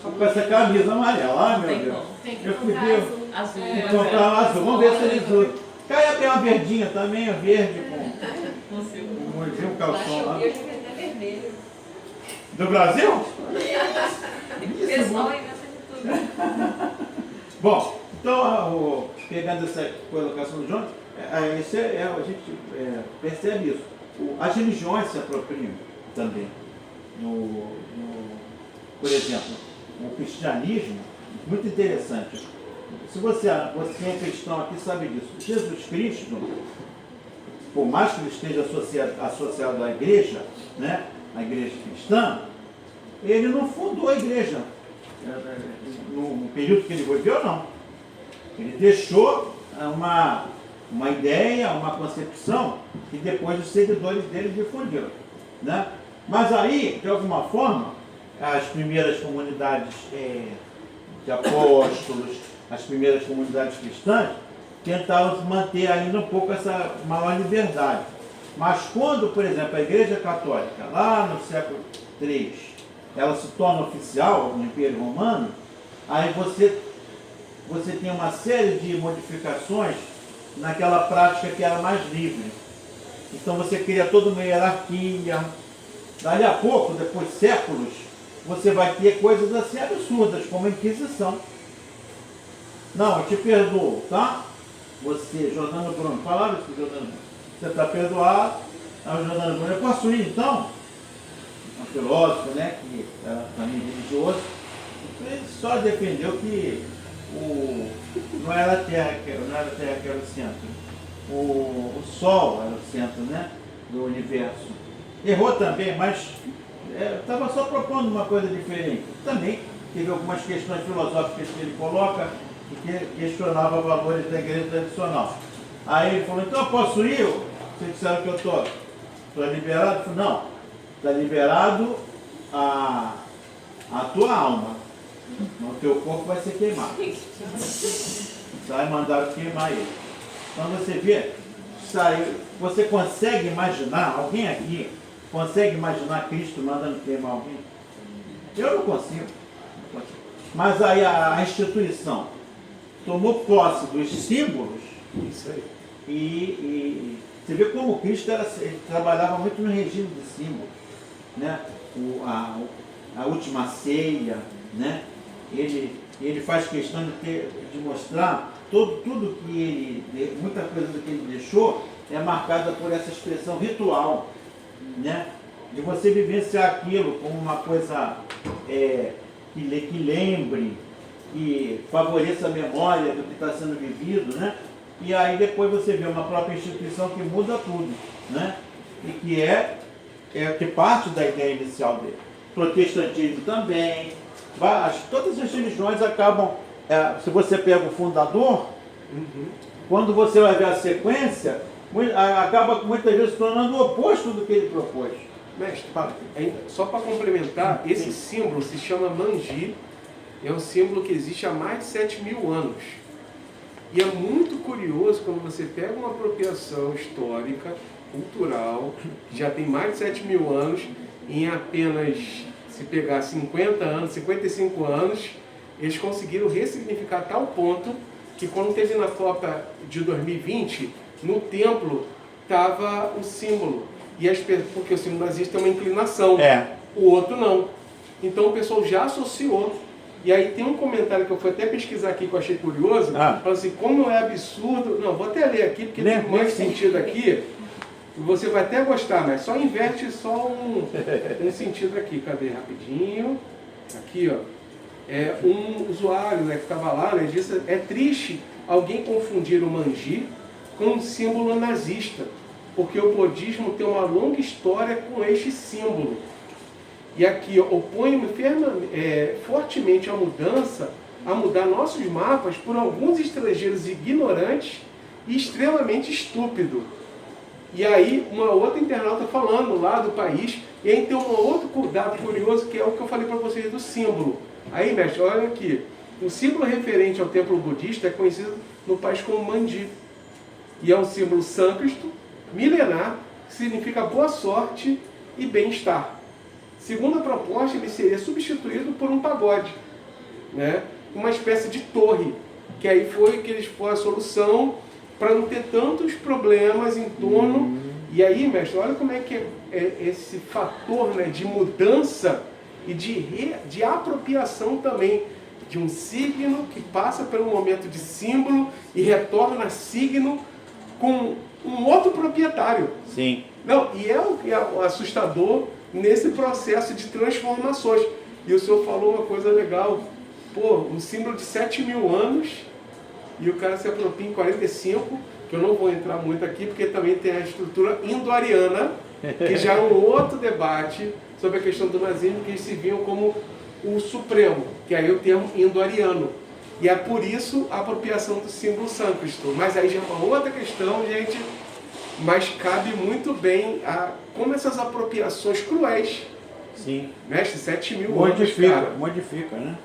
com essa camisa amarela. Meu Tem Deus. como. Tem que Eu comprar podia azul. comprar azul. Vamos ver se eles usam. Caia tem uma verdinha também, verde com um calção lá. Eu já vi até vermelho. Do Brasil? O pessoal inventa de tudo. Bom, então, pegando essa colocação do João, a gente percebe isso. As religiões se apropriam também. Por exemplo, o cristianismo, muito interessante. Se você é cristão aqui, sabe disso. Jesus Cristo, por mais que ele esteja associado à igreja, né, à igreja cristã, ele não fundou a igreja no período que ele viveu, não. Ele deixou uma ideia, uma concepção que depois os seguidores dele difundiram, né? Mas aí, de alguma forma, as primeiras comunidades de apóstolos, as primeiras comunidades cristãs, tentaram manter ainda um pouco essa maior liberdade. Mas quando, por exemplo, a Igreja Católica, lá no século III, ela se torna oficial no Império Romano, aí você tem uma série de modificações naquela prática que era mais livre. Então você cria toda uma hierarquia. Dali a pouco, depois de séculos, você vai ter coisas assim absurdas, como a Inquisição. Não, eu te perdoo, tá? Você, Jordano Bruno, falaram isso, Jordano Bruno. Você está perdoado. Aí o Jordano Bruno, eu posso ir então? Um filósofo, né, que era também religioso, ele só defendeu que não era a Terra que era o centro. O Sol era o centro, né, do universo. Errou também, mas estava só propondo uma coisa diferente. Também teve algumas questões filosóficas que ele coloca e que questionava valores da igreja tradicional. Aí ele falou, então eu posso ir? Vocês disseram que eu estou liberado? Eu falei, não, está liberado a tua alma. O teu corpo vai ser queimado. Sai, mandaram queimar ele. Então você vê, você consegue imaginar, alguém aqui consegue imaginar Cristo mandando queimar alguém? Eu não consigo. Mas aí a instituição tomou posse dos símbolos. Isso aí. E você vê como Cristo ele trabalhava muito no regime de símbolos, né? A última ceia, né? Ele faz questão de mostrar tudo que muita coisa do que ele deixou é marcada por essa expressão ritual, né? De você vivenciar aquilo como uma coisa que lembre, que favoreça a memória do que está sendo vivido, né? E aí depois você vê uma própria instituição que muda tudo, né? E que parte da ideia inicial dele. Protestantismo também. Todas as religiões acabam, se você pega o fundador, quando você vai ver a sequência, acaba muitas vezes se tornando o oposto do que ele propôs. Mestre, só para complementar, esse símbolo se chama manji, é um símbolo que existe há mais de 7.000 anos. E é muito curioso quando você pega uma apropriação histórica, cultural, que já tem mais de 7.000 anos, em apenas, se pegar 50 anos, 55 anos, eles conseguiram ressignificar a tal ponto que quando teve na Copa de 2020, no templo estava o símbolo. Porque o símbolo nazista tem uma inclinação, o outro não. Então o pessoal já associou. E aí tem um comentário que eu fui até pesquisar aqui que eu achei curioso, falando assim, como é absurdo. Não, vou até ler aqui, porque tem mais sentido aqui. E você vai até gostar, mas só inverte só um sentido aqui. Cadê? Rapidinho. Aqui, ó. Um usuário, né, que estava lá, né, disse, é triste alguém confundir o manji com um símbolo nazista, porque o budismo tem uma longa história com este símbolo. E aqui oponho-me fortemente a mudar nossos mapas por alguns estrangeiros ignorantes e extremamente estúpidos. E aí uma outra internauta falando lá do país, e aí tem um outro dado curioso que é o que eu falei para vocês do símbolo. Aí, mestre, olha aqui, O símbolo referente ao templo budista é conhecido no país como Mandi. E é um símbolo sânscrito, milenar, que significa boa sorte e bem-estar. Segundo a proposta, ele seria substituído por um pagode, né? Uma espécie de torre, que aí foi que eles foram a solução para não ter tantos problemas em torno. E aí, mestre, olha como é que é esse fator, né, de mudança e de apropriação também de um signo que passa pelo momento de símbolo e retorna a signo com um outro proprietário. Sim. Não, e é o que é assustador nesse processo de transformações. E o senhor falou uma coisa legal. Pô, um símbolo de 7.000 anos e o cara se apropria em 45, que eu não vou entrar muito aqui, porque também tem a estrutura indo-ariana, que já é um outro debate sobre a questão do nazismo, que eles se viam como o supremo, que aí é o termo indo-ariano. E é por isso a apropriação do símbolo sânscrito. Mas aí já é uma outra questão, gente, mas cabe muito bem a como essas apropriações cruéis. Sim. Mestre, 7.000 anos, Modifica, cara. modifica, né?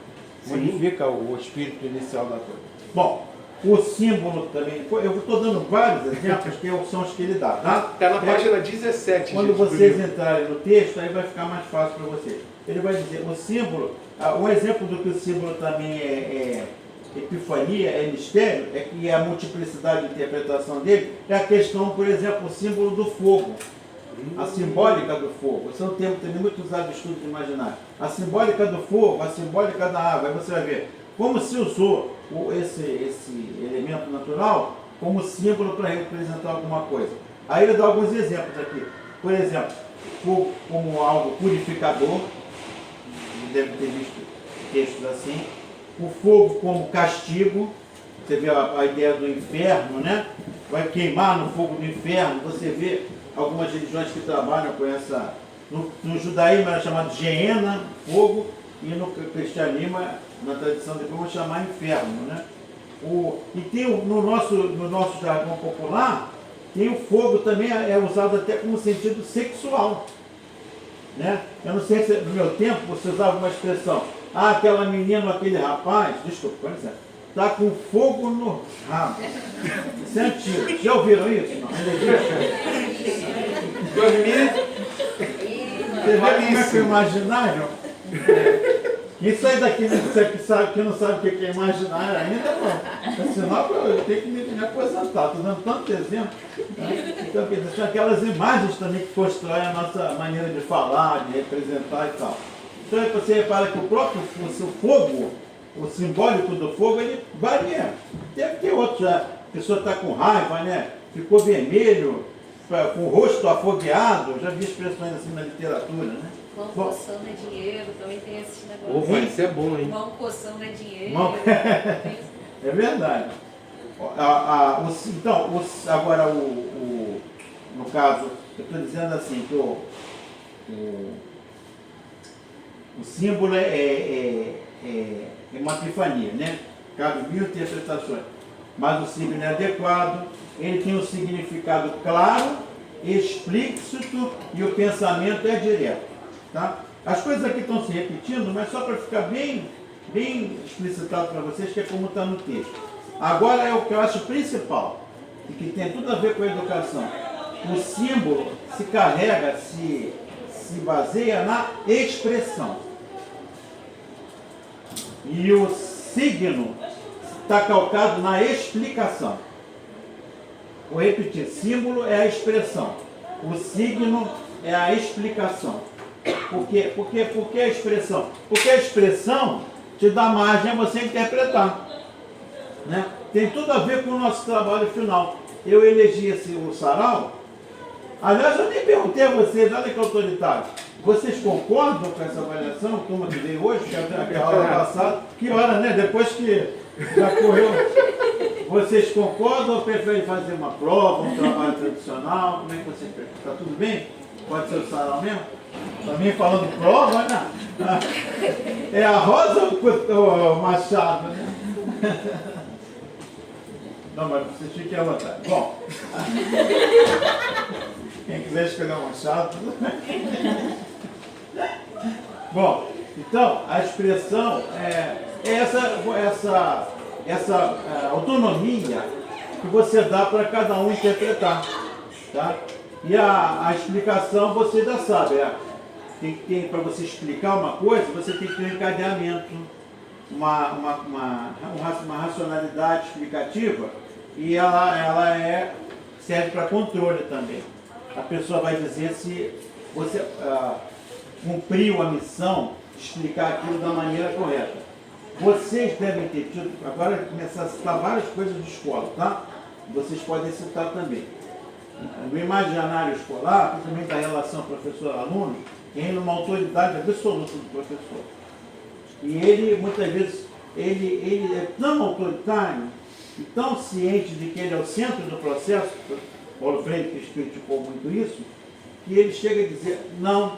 Sim. Modifica o espírito inicial da coisa. Bom, o símbolo também, eu estou dando vários exemplos que são os que ele dá, tá? Está na página 17. Quando gente, vocês entrarem no texto, aí vai ficar mais fácil para vocês. Ele vai dizer, o símbolo, um exemplo do que o símbolo também é epifania, é mistério, é que a multiplicidade de interpretação dele é a questão, por exemplo, o símbolo do fogo. A simbólica do fogo. Esse é um termo também muito usado no estudo de imaginário. A simbólica do fogo, a simbólica da água. Aí você vai ver como se usou esse elemento natural como símbolo para representar alguma coisa. Aí ele dá alguns exemplos aqui. Por exemplo, fogo como algo purificador. Deve ter visto textos assim. O fogo como castigo. Você vê a ideia do inferno, né? Vai queimar no fogo do inferno. Você vê algumas religiões que trabalham com essa... No judaísmo era chamado Geena, fogo, e no cristianismo, na tradição depois, vão chamar inferno, né? E tem no nosso jargão popular, tem o fogo também, é usado até como sentido sexual, né? Eu não sei se no meu tempo você usava uma expressão, aquela menina, aquele rapaz, desculpa, com licença, está com fogo no rabo. Isso é antigo. Já ouviram isso? Não. Você vê como é que é o imaginário? Isso aí daqui, que não sabe o que é imaginário ainda, pô. Senão eu tenho que me aposentar. Estou dando tanto exemplo. Né? Então, são aquelas imagens também que constroem a nossa maneira de falar, de representar e tal. Então você repara que o próprio fogo, o simbólico do fogo, ele varia. Deve ter outro já. A pessoa está com raiva, né? Ficou vermelho, com o rosto afogueado. Já vi expressões assim na literatura, né? Mão coçando é dinheiro, também tem esse negócio. Opa, isso é bom, hein? Mão coçando é dinheiro. É verdade. Então, agora no caso, eu estou dizendo assim, que o símbolo é uma epifania, né? Cabe 1000 interpretações. Mas o signo é adequado, ele tem um significado claro, explícito e o pensamento é direto. Tá? As coisas aqui estão se repetindo, mas só para ficar bem explicitado para vocês, que é como está no texto. Agora é o que eu acho principal, e que tem tudo a ver com a educação. O símbolo se carrega, se baseia na expressão. E o signo está calcado na explicação. Vou repetir, símbolo é a expressão, o signo é a explicação. Por que a expressão? Porque a expressão te dá margem a você interpretar. Né? Tem tudo a ver com o nosso trabalho final. Eu elegi o sarau. Aliás, eu nem perguntei a vocês, olha que autoritário. Vocês concordam com essa avaliação, turma que veio hoje, que é aquela hora passada? Que hora, né? Depois que já correu. Vocês concordam ou preferem fazer uma prova, um trabalho tradicional? Como é que vocês preferem? Está tudo bem? Pode ser o sarau mesmo? Também falando de prova, né? É a Rosa ou o Machado, né? Não, mas vocês fiquem à vontade. Bom, quem quiser escolher o Machado, tudo bem. Bom, então, a expressão é essa autonomia que você dá para cada um interpretar. Tá? E a explicação você já sabe. Para você explicar uma coisa, você tem que ter um encadeamento, uma racionalidade explicativa, e ela serve para controle também. A pessoa vai dizer se você cumpriu a missão de explicar aquilo da maneira correta. Vocês devem ter tido, agora começar a citar várias coisas de escola, tá? Vocês podem citar também. No imaginário escolar, principalmente da relação professor-aluno, tem uma autoridade absoluta do professor. E ele, muitas vezes, ele é tão autoritário e tão ciente de que ele é o centro do processo, Paulo Freire criticou muito isso, que ele chega a dizer, não,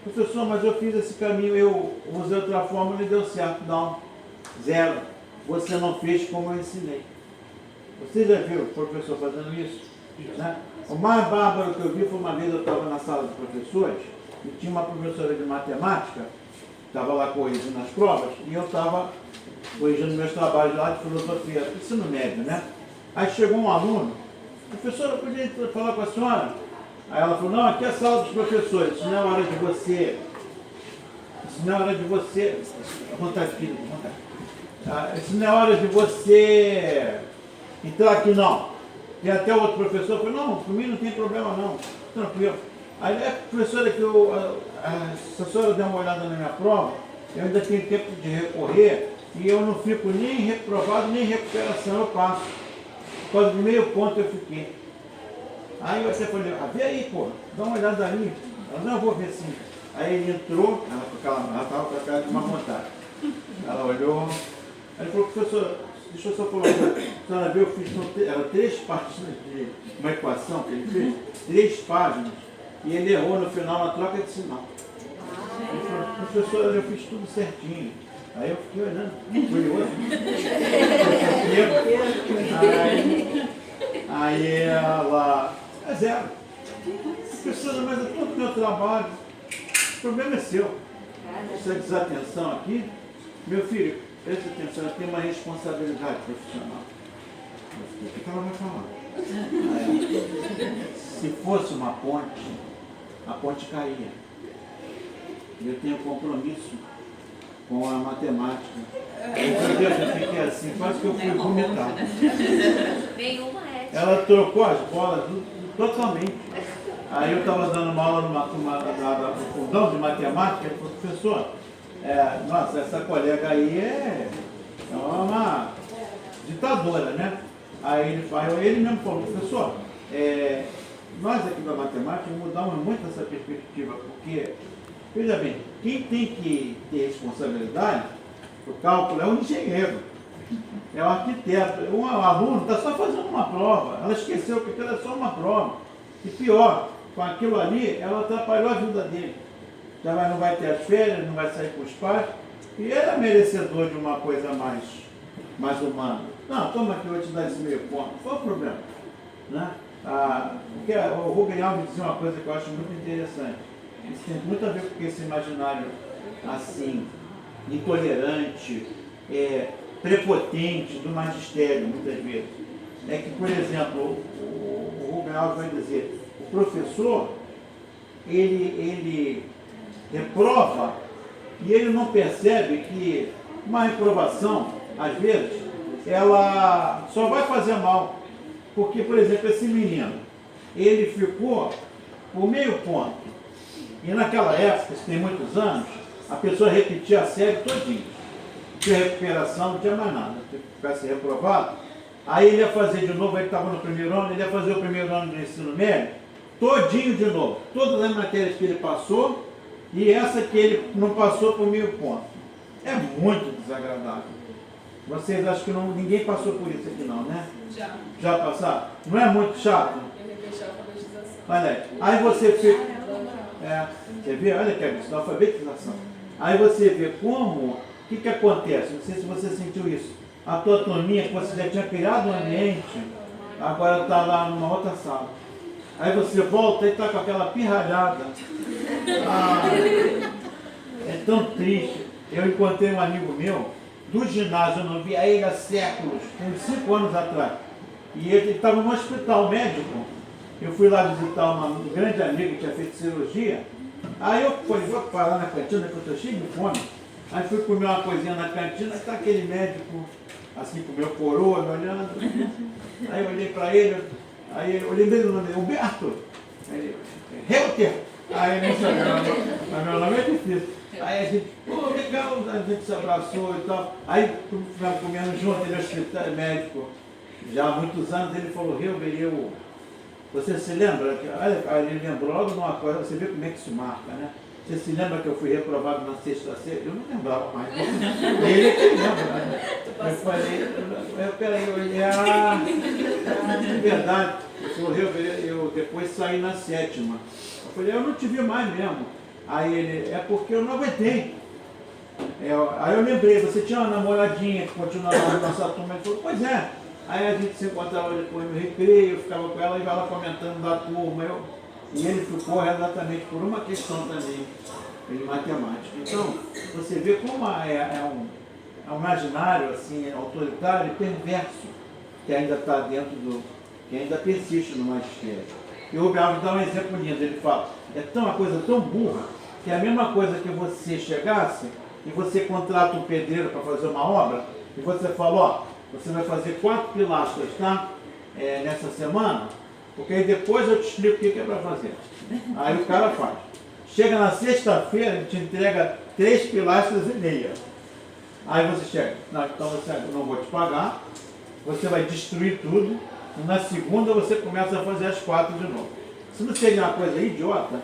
professor, mas eu fiz esse caminho, eu usei outra forma e não deu certo. Não, zero. Você não fez como eu ensinei. Você já viu o professor fazendo isso? Né? O mais bárbaro que eu vi foi uma vez eu estava na sala de professores e tinha uma professora de matemática, estava lá corrigindo as provas, e eu estava corrigindo meus trabalhos lá de filosofia, ensino médio, né? Aí chegou um aluno, professora, eu podia falar com a senhora? Aí ela falou, não, aqui é a sala dos professores, isso não é hora de você, isso não é hora de você, vontade, filho, vontade. Isso não é hora de você entrar aqui não. E até o outro professor falou, não, por mim não tem problema não, tranquilo. Aí professora, se a senhora der uma olhada na minha prova, eu ainda tenho tempo de recorrer e eu não fico nem reprovado, nem em recuperação, eu passo. Por causa de meio ponto eu fiquei. Aí eu até falei, vê aí, pô, dá uma olhada ali. Ela, não, eu vou ver sim. Aí ele entrou, ela estava com a cara de uma vontade. Ela olhou, aí falou, professor, deixa eu só falar uma coisa. A senhora viu, eu fiz eram 3 páginas de uma equação que ele fez, 3 páginas, e ele errou no final na troca de sinal. Ele falou, professor, eu fiz tudo certinho. Aí eu fiquei olhando, curioso. Aí ela, é zero. Professora, mas é todo o meu trabalho. O problema é seu. Essa desatenção aqui, meu filho, preste atenção, ela tem uma responsabilidade profissional. O que ela vai falar? Aí, se fosse uma ponte, a ponte caía. Eu tenho compromisso com a matemática. Eu fiquei assim, quase que eu fui vomitar. Nenhuma ética. Ela trocou as bolas totalmente. Aí eu estava dando uma aula no fundão de matemática, ele falou, professor, nossa, essa colega aí é uma ditadora, né? Aí ele mesmo falou, professor, nós aqui da matemática mudamos muito essa perspectiva, porque, veja bem, quem tem que ter responsabilidade do cálculo é o engenheiro, é o arquiteto. Um aluno está só fazendo uma prova, ela esqueceu que aquilo é só uma prova. E pior, com aquilo ali, ela atrapalhou a vida dele. Já não vai ter as férias, não vai sair com os pais, e ele é merecedor de uma coisa mais humana. Não, toma aqui, eu vou te dar esse meio ponto. Qual o problema? Né? Porque o Rubem Alves dizia uma coisa que eu acho muito interessante. Isso tem muito a ver com esse imaginário assim, intolerante, prepotente do magistério, muitas vezes. É que, por exemplo, o Rubem Alves vai dizer, o professor, ele reprova e ele não percebe que uma reprovação, às vezes, ela só vai fazer mal. Porque, por exemplo, esse menino, ele ficou por meio ponto. E naquela época, isso tem muitos anos, a pessoa repetia a série todinha. Não tinha recuperação, não tinha mais nada. Se ficasse reprovado, aí ele ia fazer de novo, ele estava no primeiro ano, ele ia fazer o primeiro ano do ensino médio, todinho de novo. Todas as matérias que ele passou e essa que ele não passou por meio ponto. É muito desagradável. Vocês acham que ninguém passou por isso aqui não, né? Já. Já passaram? Não é muito chato? Eu repeti a alfabetização. Olha aí. Aí você fica... você vê, olha que é isso, alfabetização. Aí você vê como, o que acontece? Não sei se você sentiu isso. A tua turminha, que você já tinha criado um ambiente, agora está lá numa outra sala. Aí você volta e está com aquela pirralhada. É tão triste. Eu encontrei um amigo meu, do ginásio, eu não via ele há séculos, uns 5 anos atrás. E ele estava no hospital médico. Eu fui lá visitar uma grande amiga que tinha feito cirurgia. Aí eu falei, vou parar na cantina que eu estou cheio de fome. Aí fui comer uma coisinha na cantina, está aquele médico, assim, com o meu coroa, me olhando. Aí eu olhei para ele, aí eu lembrei do nome dele, Humberto. Aí ele, Reuter. Aí ele não sabia, mas meu nome é difícil. Aí a gente, pô, legal, a gente se abraçou e tal. Aí ficamos comendo junto, ele é hospital médico. Já há muitos anos ele falou, Reuter, você se lembra? Aí ele lembrou logo de uma coisa, você vê como é que isso marca, né? Você se lembra que eu fui reprovado na sexta-feira? Eu não lembrava mais. Ele é que lembra, né? Eu falei, peraí, eu olhei, é verdade. Ele falou, eu depois saí na 7ª. Eu falei, eu não te vi mais mesmo. Aí ele, é porque eu não aguentei. Aí eu lembrei, você tinha uma namoradinha que continuava na nossa turma. Ele falou, pois é. Aí a gente se encontrava depois no recreio, eu ficava com ela e ela comentando da turma. E ele ficou exatamente por uma questão também de matemática. Então, você vê como é um imaginário assim, autoritário e perverso que ainda está dentro que ainda persiste no magistério. E o Rubem Alves dá um exemplo lindo, ele fala, uma coisa tão burra, que é a mesma coisa que você chegasse e você contrata um pedreiro para fazer uma obra, e você fala, ó, você vai fazer 4 pilastras, tá? Nessa semana, porque aí depois eu te explico o que é para fazer. Aí o cara faz. Chega na sexta-feira, ele te entrega 3 pilastras e meia. Aí você chega, não, então eu não vou te pagar, você vai destruir tudo, e na segunda você começa a fazer as 4 de novo. Se não seria uma coisa idiota,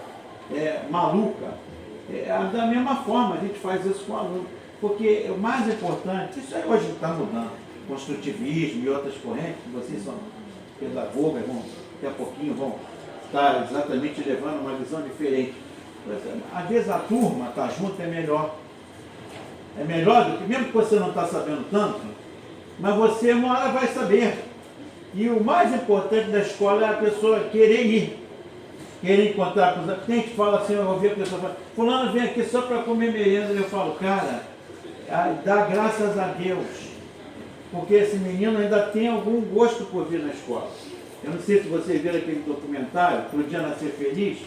maluca, da mesma forma a gente faz isso com o aluno. Porque o mais importante, isso aí hoje está mudando, construtivismo e outras correntes, vocês são pedagogas, daqui a pouquinho vão estar exatamente levando uma visão diferente. Às vezes a turma estar junto é melhor. É melhor do que, mesmo que você não está sabendo tanto, mas você uma hora vai saber. E o mais importante da escola é a pessoa querer ir, querer encontrar com os amigos. Tem que falar assim, eu ouvi a pessoa falar, fulano vem aqui só para comer merenda. Eu falo, cara, dá graças a Deus, porque esse menino ainda tem algum gosto por vir na escola. Eu não sei se vocês viram aquele documentário, Pro Dia Nascer Feliz,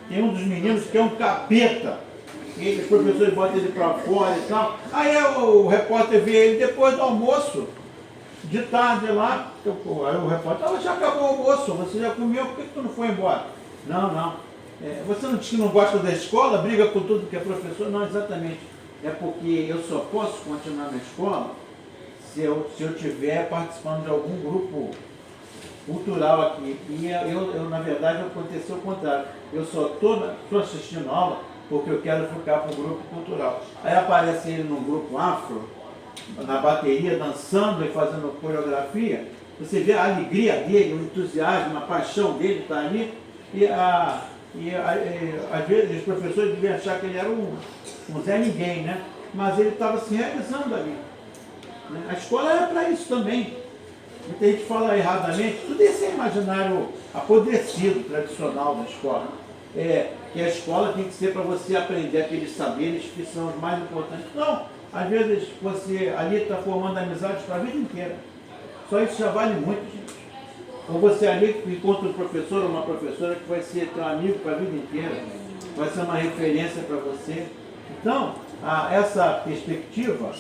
tem um dos meninos que é um capeta, e os professores botam ele para fora e tal. Aí o repórter vê ele depois do almoço, de tarde lá, aí o repórter, já acabou o almoço, você já comeu, por que tu não foi embora? Não. Você não diz que não gosta da escola, briga com tudo que é professor? Não, exatamente. É porque eu só posso continuar na escola se eu estiver participando de algum grupo cultural aqui. E eu na verdade, aconteceu o contrário. Eu só estou assistindo aula porque eu quero ficar para o grupo cultural. Aí aparece ele num grupo afro, na bateria, dançando e fazendo coreografia. Você vê a alegria dele, o entusiasmo, a paixão dele está ali. E às vezes os professores deviam achar que ele era um Zé Ninguém, né? Mas ele estava se realizando ali. A escola era para isso também. Muita gente fala erradamente, tudo esse é imaginário apodrecido, tradicional da escola. Que a escola tem que ser para você aprender aqueles saberes que são os mais importantes. Não, às vezes você ali está formando amizades para a vida inteira. Só isso já vale muito, gente. Ou você ali encontra um professor ou uma professora que vai ser teu amigo para a vida inteira, vai ser uma referência para você. Então, essa perspectiva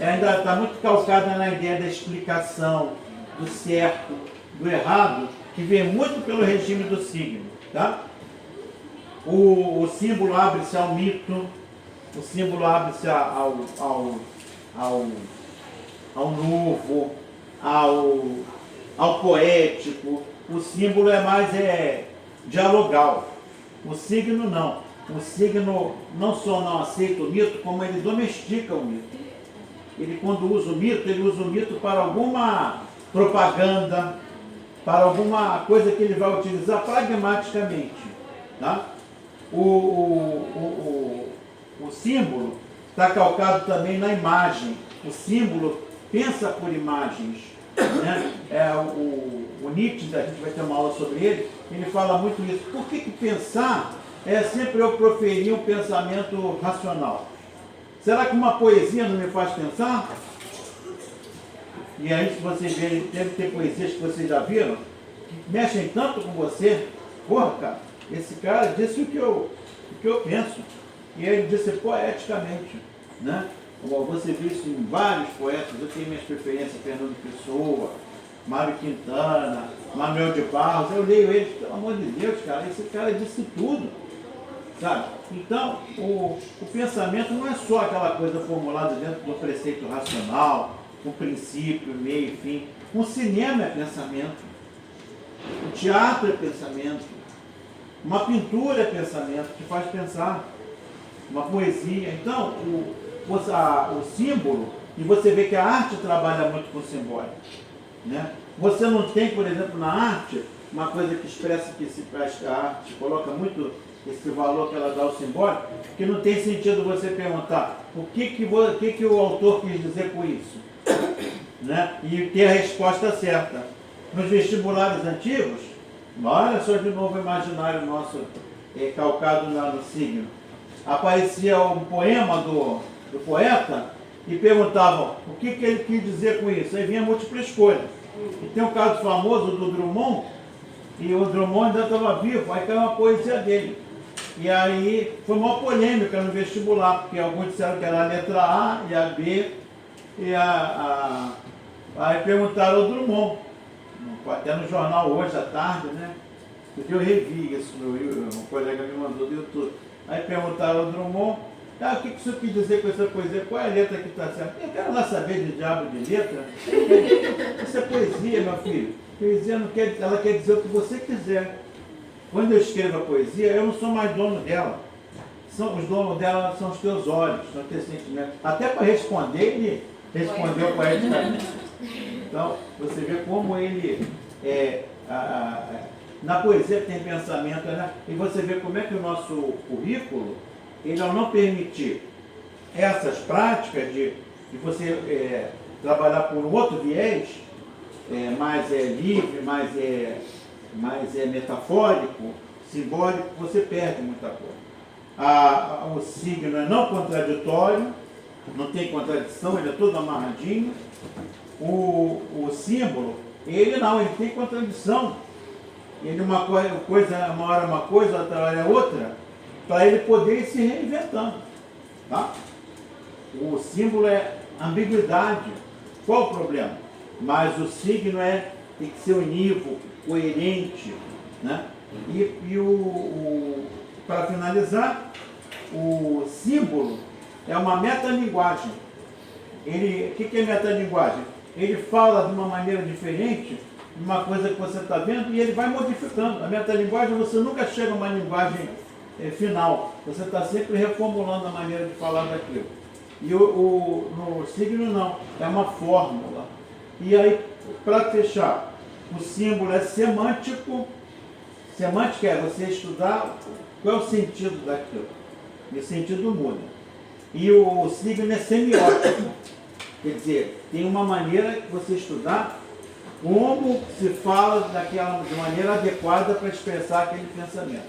ainda está muito calcada na ideia da explicação, do certo, do errado, que vem muito pelo regime do signo. Tá? O símbolo abre-se ao mito, o símbolo abre-se ao novo, ao poético. O símbolo é mais dialogal. O signo não. O signo não só não aceita o mito, como ele domestica o mito. Ele, quando usa o mito, ele usa o mito para alguma propaganda, para alguma coisa que ele vai utilizar pragmaticamente. Tá? O símbolo está calcado também na imagem. O símbolo pensa por imagens. Né? O Nietzsche, a gente vai ter uma aula sobre ele fala muito isso. Por que pensar é sempre eu proferir um pensamento racional? Será que uma poesia não me faz pensar? E aí, se vocês verem, deve ter poesias que vocês já viram, que mexem tanto com você. Porra, cara, esse cara disse o que eu penso. E ele disse poeticamente, né? Você viu isso em vários poetas. Eu tenho minhas preferências, Fernando Pessoa, Mário Quintana, Manuel de Barros. Eu leio eles, pelo amor de Deus, cara, esse cara disse tudo, sabe? Então, o pensamento não é só aquela coisa formulada dentro do preceito racional, com princípio, meio e fim. O cinema é pensamento, o teatro é pensamento, uma pintura é pensamento, te faz pensar, uma poesia. Então, o símbolo, e você vê que a arte trabalha muito com o simbólico, né? Você não tem, por exemplo, na arte, uma coisa que expressa que a arte coloca muito esse valor que ela dá ao simbólico, que não tem sentido você perguntar o que o autor quis dizer com isso, né? E ter a resposta certa. Nos vestibulares antigos, olha só de novo o imaginário nosso calcado lá no signo, aparecia um poema do poeta e perguntavam o que ele quis dizer com isso. Aí vinha múltipla escolha. E tem um caso famoso do Drummond, e o Drummond ainda estava vivo, aí caiu uma poesia dele. E aí foi uma polêmica no vestibular, porque alguns disseram que era a letra A e a B, e aí perguntaram ao Drummond, até no jornal hoje à tarde, né? Porque eu revi isso, um colega me mandou do YouTube. Aí perguntaram ao Drummond, o que o senhor quis dizer com essa poesia? Qual é a letra que está certa? Eu quero lá saber de diabo de letra. Isso é poesia, meu filho. Poesia não quer, ela quer dizer o que você quiser. Quando eu escrevo a poesia, eu não sou mais dono dela. Os donos dela são os teus olhos, são os teus sentimentos. Até para responder, ele respondeu poeticamente. Então, você vê como ele na poesia tem pensamento, né? E você vê como é que o nosso currículo, ele ao não permitir essas práticas de você trabalhar por um outro viés, mais livre, mais metafórico, simbólico, você perde muita coisa. O signo é não contraditório, não tem contradição, ele é todo amarradinho. O símbolo, ele tem contradição. Ele uma hora é uma coisa, outra hora é outra, para ele poder ir se reinventando. Tá? O símbolo é ambiguidade. Qual o problema? Mas o signo tem que ser unívoco, coerente, né? Para finalizar, o símbolo é uma metalinguagem. O que é metalinguagem? Ele fala de uma maneira diferente de uma coisa que você está vendo e ele vai modificando. A metalinguagem, você nunca chega a uma linguagem final. Você está sempre reformulando a maneira de falar daquilo. E no signo não, é uma fórmula. E aí, para fechar, o símbolo é semântico. Semântica é você estudar qual é o sentido daquilo. E o sentido muda. E o signo é semiótico. Quer dizer, tem uma maneira que você estudar como se fala de maneira adequada para expressar aquele pensamento.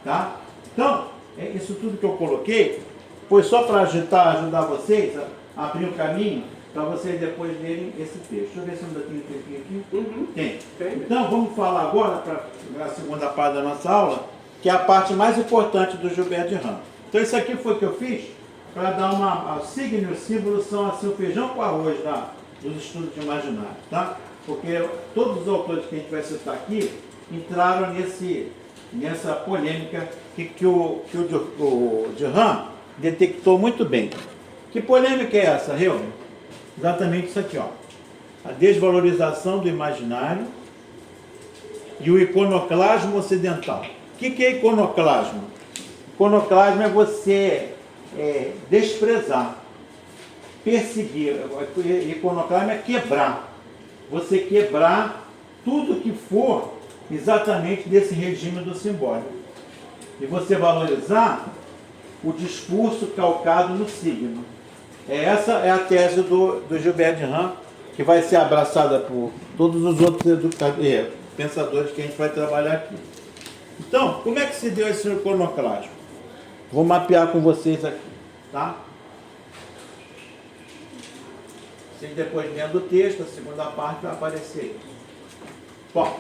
Tá? Então, isso tudo que eu coloquei foi só para ajudar vocês a abrir o caminho para vocês depois lerem esse texto. Deixa eu ver se ainda tem um tempinho aqui. Uhum. Tem. Então, vamos falar agora, para a segunda parte da nossa aula, que é a parte mais importante do Gilbert de Ramos. Então, isso aqui foi o que eu fiz para dar o signo e o símbolo são assim, o feijão com arroz dos estudos de imaginário, tá? Porque todos os autores que a gente vai citar aqui entraram nessa polêmica que o de Ramos detectou muito bem. Que polêmica é essa, Helmer? Exatamente isso aqui, ó. A desvalorização do imaginário e o iconoclasmo ocidental. O que é iconoclasmo? Iconoclasmo é você desprezar, perseguir. Iconoclasmo é quebrar. Você quebrar tudo que for exatamente desse regime do simbólico. E você valorizar o discurso calcado no signo. Essa é a tese do Gilbert de Ramos, que vai ser abraçada por todos os outros pensadores que a gente vai trabalhar aqui. Então, como é que se deu esse iconoclasmo? Vou mapear com vocês aqui, tá? Vocês depois lendo o texto, a segunda parte vai aparecer. Bom,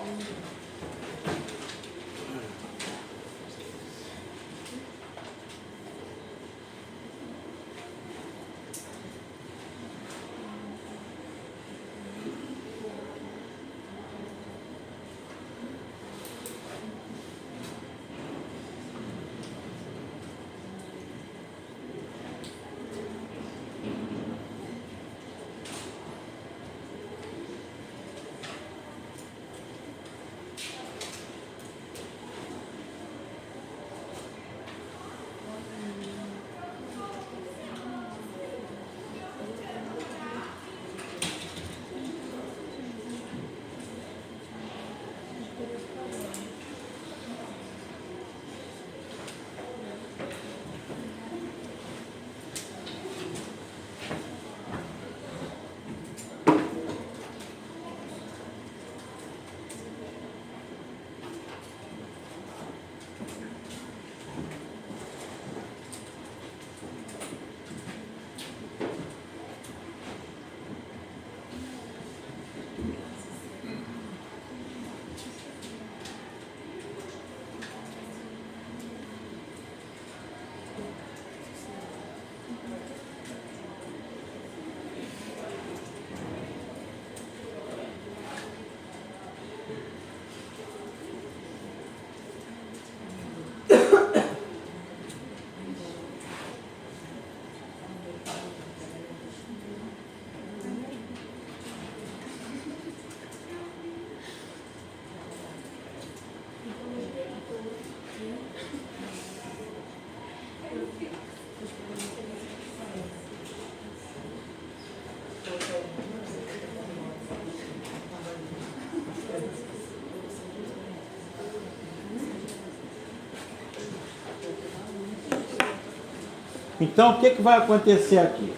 então o que vai acontecer aqui?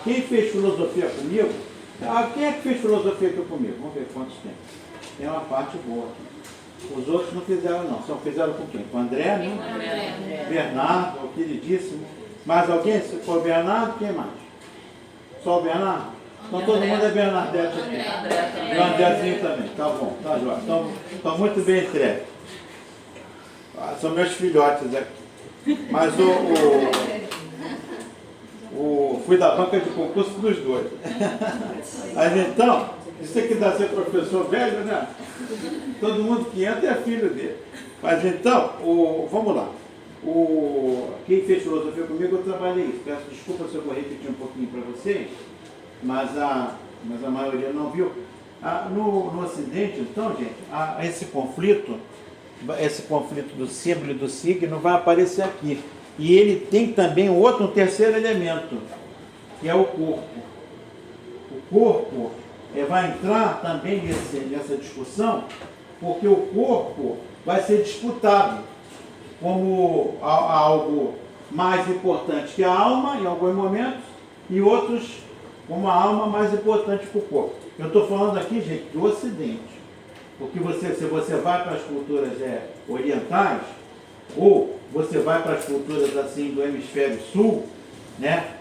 Quem fez filosofia comigo? Quem é que fez filosofia aqui comigo? Vamos ver quantos tem. Tem uma parte boa aqui. Os outros não fizeram não. Só fizeram com quem? Com o André, né? André. Bernardo, o queridíssimo. Mais alguém? Se for Bernardo, quem mais? Só o Bernardo? Então todo mundo é Bernadette aqui. André também. E o Andrezinho também. Tá bom, tá jóia. Estão muito bem entregues. São meus filhotes aqui. Mas fui da banca de concurso dos dois. Mas então, isso aqui dá ser professor velho, né? Todo mundo que entra é filho dele. Mas então, vamos lá. Quem fez filosofia comigo, eu trabalhei isso. Peço desculpa se eu vou repetir um pouquinho para vocês, mas a maioria não viu. No Ocidente, então, gente, esse conflito do símbolo e do signo vai aparecer aqui. E ele tem também um terceiro elemento, que é o corpo. O corpo vai entrar também nessa discussão, porque o corpo vai ser disputado como algo mais importante que a alma, em alguns momentos, e outros como a alma mais importante que o corpo. Eu estou falando aqui, gente, do Ocidente. Porque se você vai para as culturas orientais, ou você vai para as culturas assim do hemisfério sul, né?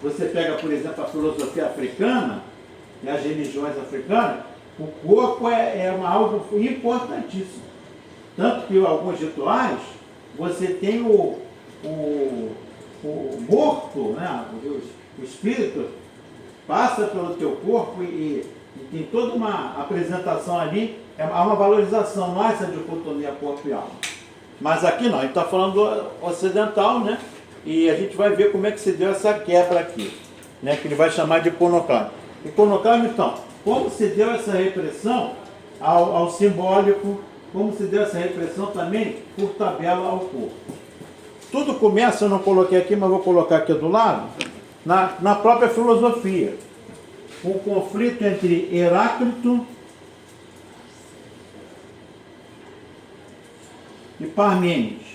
Você pega, por exemplo, a filosofia africana e as religiões africanas, o corpo é algo importantíssimo. Tanto que em alguns rituais, você tem o morto, né? O espírito, passa pelo teu corpo e tem toda uma apresentação ali, há uma valorização, não há essa dicotomia corpo e alma. Mas aqui não, a gente está falando do ocidental, né? E a gente vai ver como é que se deu essa quebra aqui, né? Que ele vai chamar de iconoclasmo. Iconoclasmo, então, como se deu essa repressão ao simbólico, como se deu essa repressão também por tabela ao corpo. Tudo começa, eu não coloquei aqui, mas vou colocar aqui do lado, na própria filosofia. O conflito entre Heráclito e Parmênides.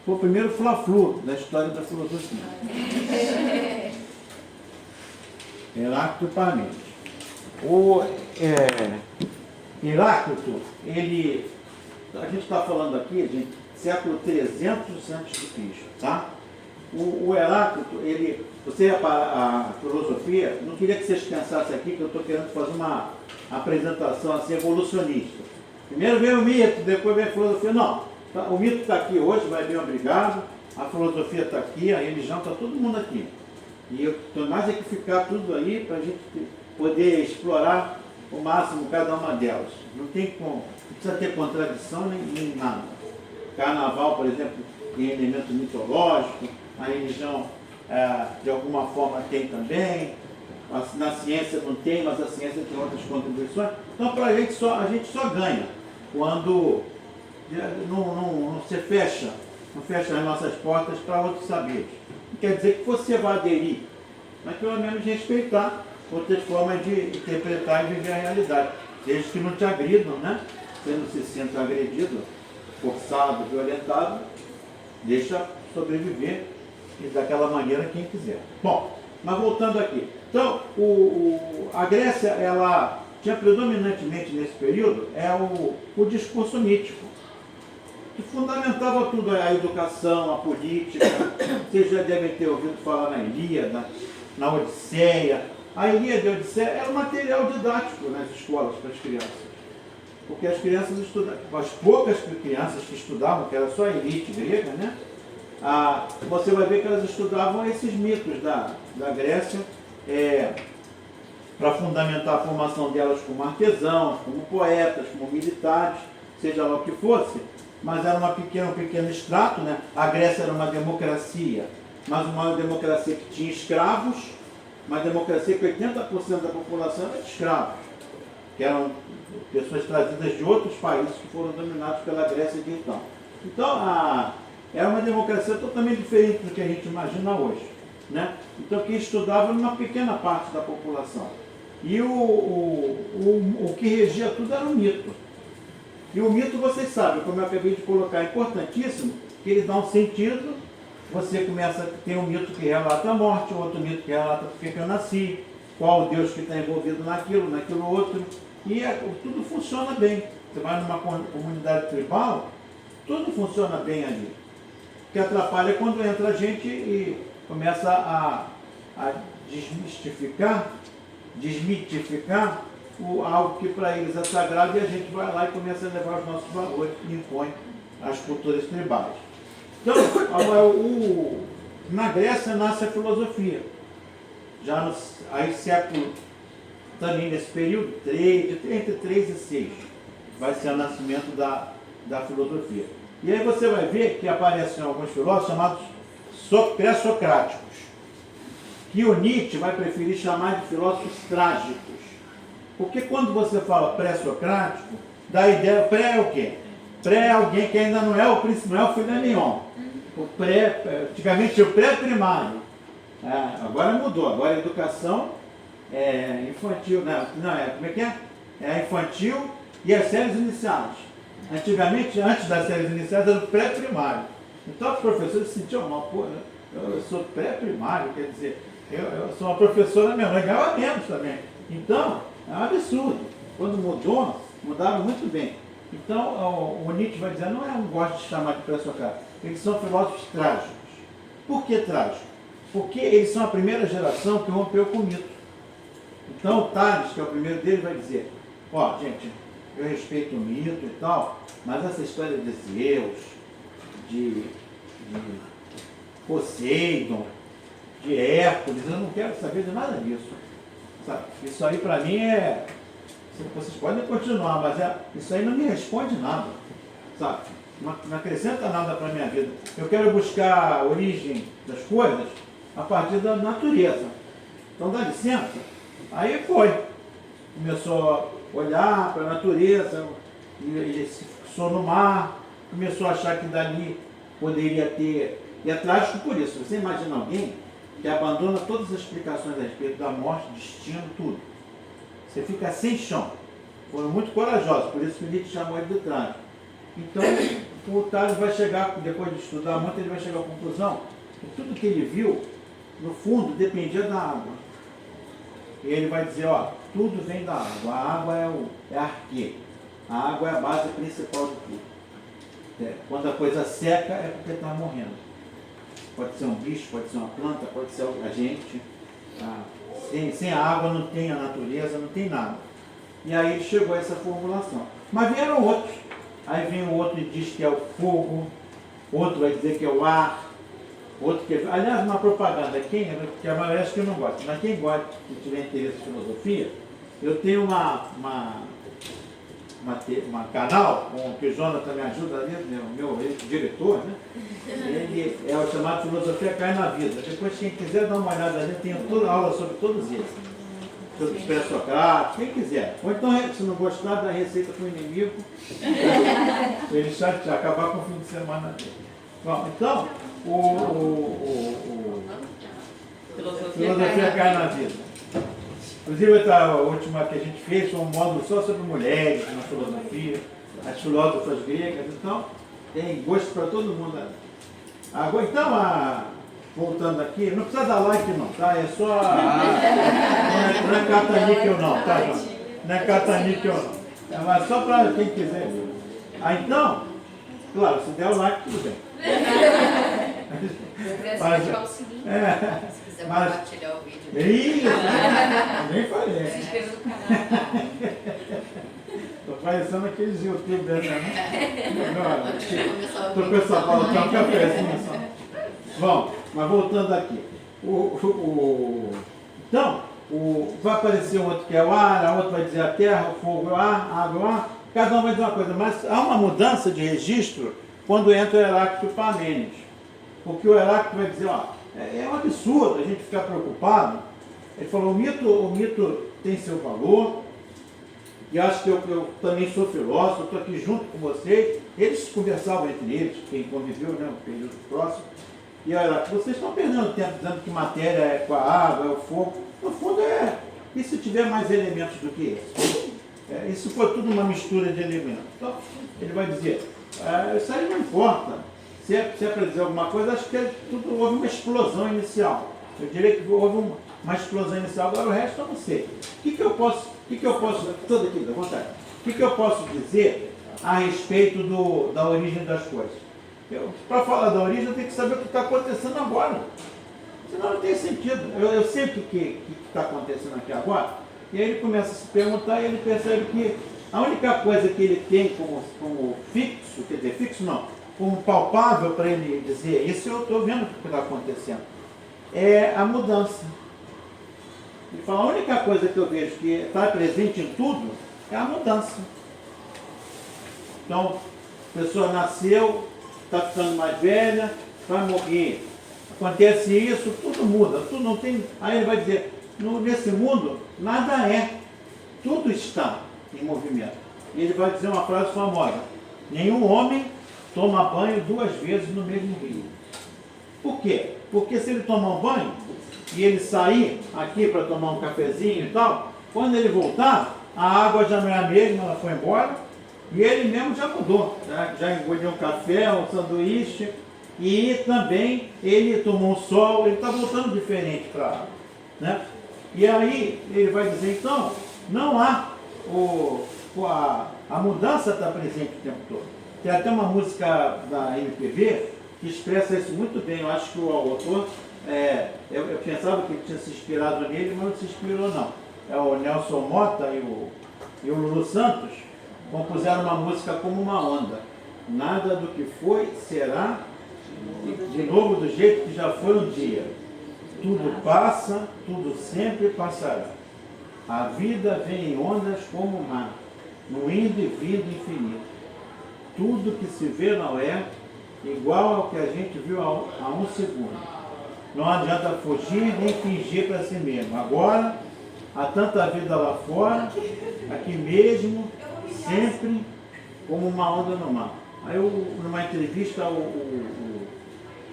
Foi o primeiro fla-flu da história da filosofia. Heráclito e Parmênides. Heráclito, a gente está falando aqui, gente, século 300 a.C., tá? O Heráclito, a filosofia, não queria que vocês pensassem aqui que eu estou querendo fazer uma apresentação assim, evolucionista. Primeiro vem o mito, depois vem a filosofia. Não, o mito está aqui hoje, vai bem obrigado, a filosofia está aqui, a religião está todo mundo aqui. E eu estou mais é que ficar tudo aí para a gente poder explorar o máximo cada uma delas. Não precisa ter contradição nem nada. Carnaval, por exemplo, tem elemento mitológico, a religião de alguma forma tem também, na ciência não tem, mas a ciência tem outras contribuições. Então a gente só ganha quando não se fecha, não fecha as nossas portas para outros saberes. Não quer dizer que você vá aderir, mas pelo menos respeitar outras formas de interpretar e viver a realidade. Desde que não te agridam, né? Você não se sinta agredido, forçado, violentado, deixa sobreviver e daquela maneira quem quiser. Bom, mas voltando aqui. Então, a Grécia, ela tinha predominantemente nesse período o discurso mítico, que fundamentava tudo, a educação, a política. Vocês já devem ter ouvido falar na Ilíada, na Odisseia. A Ilíada e a Odisseia era um material didático nas escolas para as crianças. Porque as crianças estudavam, as poucas crianças que estudavam, que era só a elite grega, né? Você vai ver que elas estudavam esses mitos da Grécia para fundamentar a formação delas como artesãos, como poetas, como militares, seja lá o que fosse, mas era um pequeno extrato, né? A Grécia era uma democracia, mas uma democracia que tinha escravos, uma democracia que 80% da população era de escravos, que eram pessoas trazidas de outros países que foram dominados pela Grécia de então. Então, era uma democracia totalmente diferente do que a gente imagina hoje, né? Então, quem estudava era uma pequena parte da população. E o que regia tudo era o mito. E o mito, vocês sabem, como eu acabei de colocar, é importantíssimo, que ele dá um sentido. Você tem um mito que relata a morte, outro mito que relata porque eu nasci, qual o Deus que está envolvido naquilo outro. E tudo funciona bem. Você vai numa comunidade tribal, tudo funciona bem ali. O que atrapalha é quando entra a gente e começa a desmitificar algo que para eles é sagrado, e a gente vai lá e começa a levar os nossos valores e impõe as culturas tribais. Então, na Grécia nasce a filosofia. Já aí século, também nesse período, entre 3 e 6, vai ser o nascimento da filosofia. E aí você vai ver que aparecem alguns filósofos chamados pré-socráticos, que o Nietzsche vai preferir chamar de filósofos trágicos. Porque quando você fala pré-socrático, dá a ideia, pré é o quê? Pré é alguém que ainda não é o príncipe, não é o filé mignon. Antigamente tinha o pré-primário. Agora mudou, agora a educação é infantil, como é que é? É infantil e as séries iniciais. Antigamente, antes das séries iniciais, era o pré-primário. Então os professores se sentiam mal, eu sou pré-primário, quer dizer, eu sou uma professora mesmo, eu ganhava menos também. Então, é um absurdo. Quando mudaram muito bem. Então, o Nietzsche vai dizer, não gosto de chamar de pré-socrático, eles são filósofos trágicos. Por que trágicos? Porque eles são a primeira geração que rompeu com o mito. Então, o Tales, que é o primeiro dele, vai dizer, gente, eu respeito o mito e tal, mas essa história de Zeus, de Poseidon, de Hércules, eu não quero saber de nada disso. Sabe? Isso aí para mim vocês podem continuar, mas isso aí não me responde nada. Sabe? Não acrescenta nada para a minha vida. Eu quero buscar a origem das coisas a partir da natureza. Então dá licença. Aí começou a olhar para a natureza, ele se fixou no mar, começou a achar que dali poderia ter. E é trágico por isso. Você imagina alguém que abandona todas as explicações a respeito da morte, destino, tudo. Você fica sem chão. Foram muito corajosos, por isso que o Nietzsche chamou ele de trágico. Então, o Tales vai chegar, depois de estudar muito, ele vai chegar à conclusão que tudo que ele viu, no fundo, dependia da água. E ele vai dizer, tudo vem da água. A água é arquê. A água é a base principal de tudo. Quando a coisa seca é porque está morrendo. pode ser um bicho, pode ser uma planta, pode ser a gente. Tá? Sem a água não tem a natureza, não tem nada. E aí chegou a essa formulação. Mas vieram outros. Aí vem o outro e diz que é o fogo, outro vai dizer que é o ar, outro que é... Aliás, uma propaganda, que a maioria acho que eu não gosto, mas quem gosta, que tiver interesse em filosofia, eu tenho uma canal, que o Jonathan me ajuda ali, meu diretor, né? Ele é o chamado Filosofia Cai na Vida. Depois, quem quiser dar uma olhada ali, tem toda aula sobre todos eles. Sobre os pré-socráticos, quem quiser. Ou então, se não gostar da receita para o inimigo, ele chatear, acabar com o fim de semana dele. Bom, então, Filosofia Cai na Vida. Inclusive, a última que a gente fez foi um módulo só sobre mulheres na filosofia, as filósofas gregas, então tem gosto para todo mundo. Agora, então, voltando aqui, não precisa dar like não, tá? É só... Não é cata-níquel não, tá, João? Não é cata-níquel não. Mas só para quem quiser ver. Então, claro, se der o like, tudo bem. Se quiser compartilhar o vídeo. Isso, nem falei. Se inscreva no canal. Estou parecendo aqueles youtubers, né? Estou com Estou essa bola, tá um cafezinho só. Bom, mas voltando aqui. Então, vai aparecer um outro que é o ar, a outro vai dizer a terra, o fogo, o ar, a água, o ar. Cada um vai dizer uma coisa, mas há uma mudança de registro quando entra o Heráclito Parmênides. Porque o Heráclito vai dizer, ó, é um absurdo a gente ficar preocupado. Ele falou, o mito tem seu valor, e acho que eu também sou filósofo, estou aqui junto com vocês. Eles conversavam entre eles, quem conviveu, né, um período próximo. E olha, vocês estão perdendo tempo dizendo que matéria é com a água, é o fogo. No fundo e se tiver mais elementos do que esse? Isso foi tudo uma mistura de elementos. Então, ele vai dizer, isso aí não importa. Se é para dizer alguma coisa, acho que houve uma explosão inicial. Eu diria que houve uma explosão inicial, agora o resto eu não sei. O que eu posso, toda aqui, dá vontade. O que eu posso dizer a respeito da origem das coisas? Para falar da origem, eu tenho que saber o que está acontecendo agora. Senão não tem sentido. Eu sei o que está acontecendo aqui agora. E aí ele começa a se perguntar e ele percebe que a única coisa que ele tem como fixo, quer dizer, fixo não, como palpável para ele dizer, isso eu estou vendo o que está acontecendo, é a mudança. Ele fala, a única coisa que eu vejo que está presente em tudo é a mudança. Então, a pessoa nasceu, está ficando mais velha, vai morrer. Acontece isso, tudo muda, tudo não tem. Aí ele vai dizer, nesse mundo nada é, tudo está em movimento. E ele vai dizer uma frase famosa, nenhum homem toma banho 2 vezes no mesmo rio. Por quê? Porque se ele tomar um banho e ele sair aqui para tomar um cafezinho e tal, quando ele voltar, a água já não é a mesma, ela foi embora, e ele mesmo já mudou, já engoliu um café, um sanduíche, e também ele tomou um sol, ele está voltando diferente para a água. Né? E aí ele vai dizer, então, não há, a mudança está presente o tempo todo. Tem até uma música da MPB que expressa isso muito bem. Eu acho que o autor, eu pensava que ele tinha se inspirado nele, mas não se inspirou não. É o Nelson Mota e o Lulu Santos compuseram uma música como uma onda. Nada do que foi será de novo do jeito que já foi um dia. Tudo passa, tudo sempre passará. A vida vem em ondas como o mar, no indo e vindo infinito. Tudo que se vê não é igual ao que a gente viu há um segundo. Não adianta fugir nem fingir para si mesmo. Agora, há tanta vida lá fora, aqui mesmo, sempre como uma onda no mar. Aí, numa entrevista, o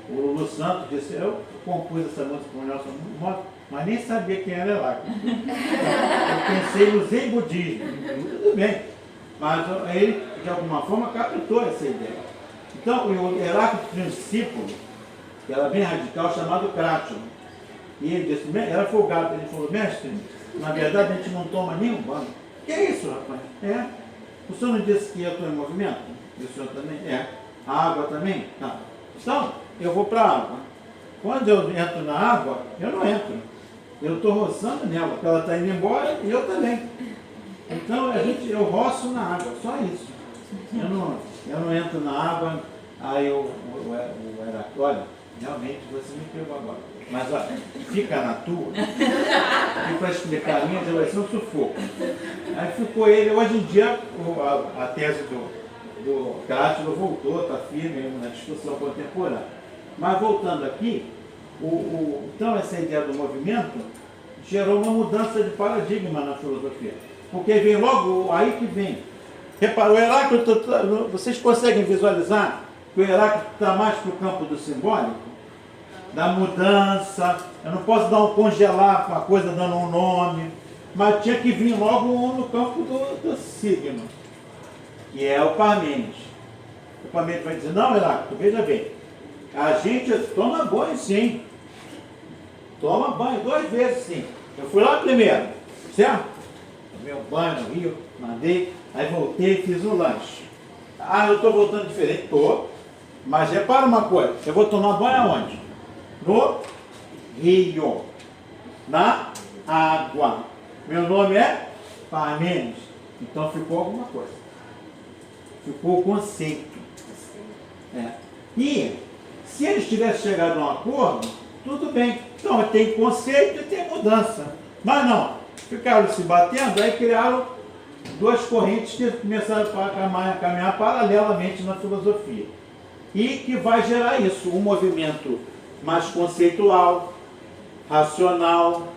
Lulu Santos disse, eu compus essa música com o Nelson Mota, mas nem sabia quem era lá. Eu pensei no Zen budismo, tudo bem. Mas ele, de alguma forma, captou essa ideia. Então, o Heráclito tinha um discípulo, que era bem radical, chamado Cráton. E ele disse, era folgado, ele falou, mestre, na verdade a gente não toma nenhum banho. Que é isso, rapaz? O senhor não disse que eu estou em movimento? E o senhor também? A água também? Tá. Então, eu vou para a água. Quando eu entro na água, eu não entro. Eu estou roçando nela, porque ela está indo embora e eu também. Então eu roço na água, só isso. Eu não entro na água, aí o Heráclito, olha, realmente você me pegou agora. Mas olha, fica na tua, e para explicar a minha, vai ser um sufoco. Aí ficou ele, hoje em dia a tese do Cátilo voltou, está firme na discussão contemporânea. Mas voltando aqui, então essa ideia do movimento gerou uma mudança de paradigma na filosofia. Porque vem logo, aí que vem. Repara, o Heráclito, vocês conseguem visualizar que o Heráclito está mais para o campo do simbólico? Da mudança, eu não posso dar um congelar uma coisa dando um nome, mas tinha que vir logo no campo do signo, que é o Parmênides. O Parmênides vai dizer, não, Heráclito, veja bem, a gente toma banho sim, toma banho 2 vezes sim. Eu fui lá primeiro, certo? Tomei um banho no rio, nadei, aí voltei e fiz um lanche. Ah, eu estou voltando diferente, estou, mas repara uma coisa, eu vou tomar banho aonde? No rio, na água. Meu nome é Parmênides. Então ficou alguma coisa. Ficou o conceito. E se eles tivessem chegado a um acordo, tudo bem. Então tem conceito e tem mudança. Mas não, ficaram se batendo, aí criaram 2 correntes que começaram a caminhar paralelamente na filosofia. E que vai gerar isso, um movimento mais conceitual, racional,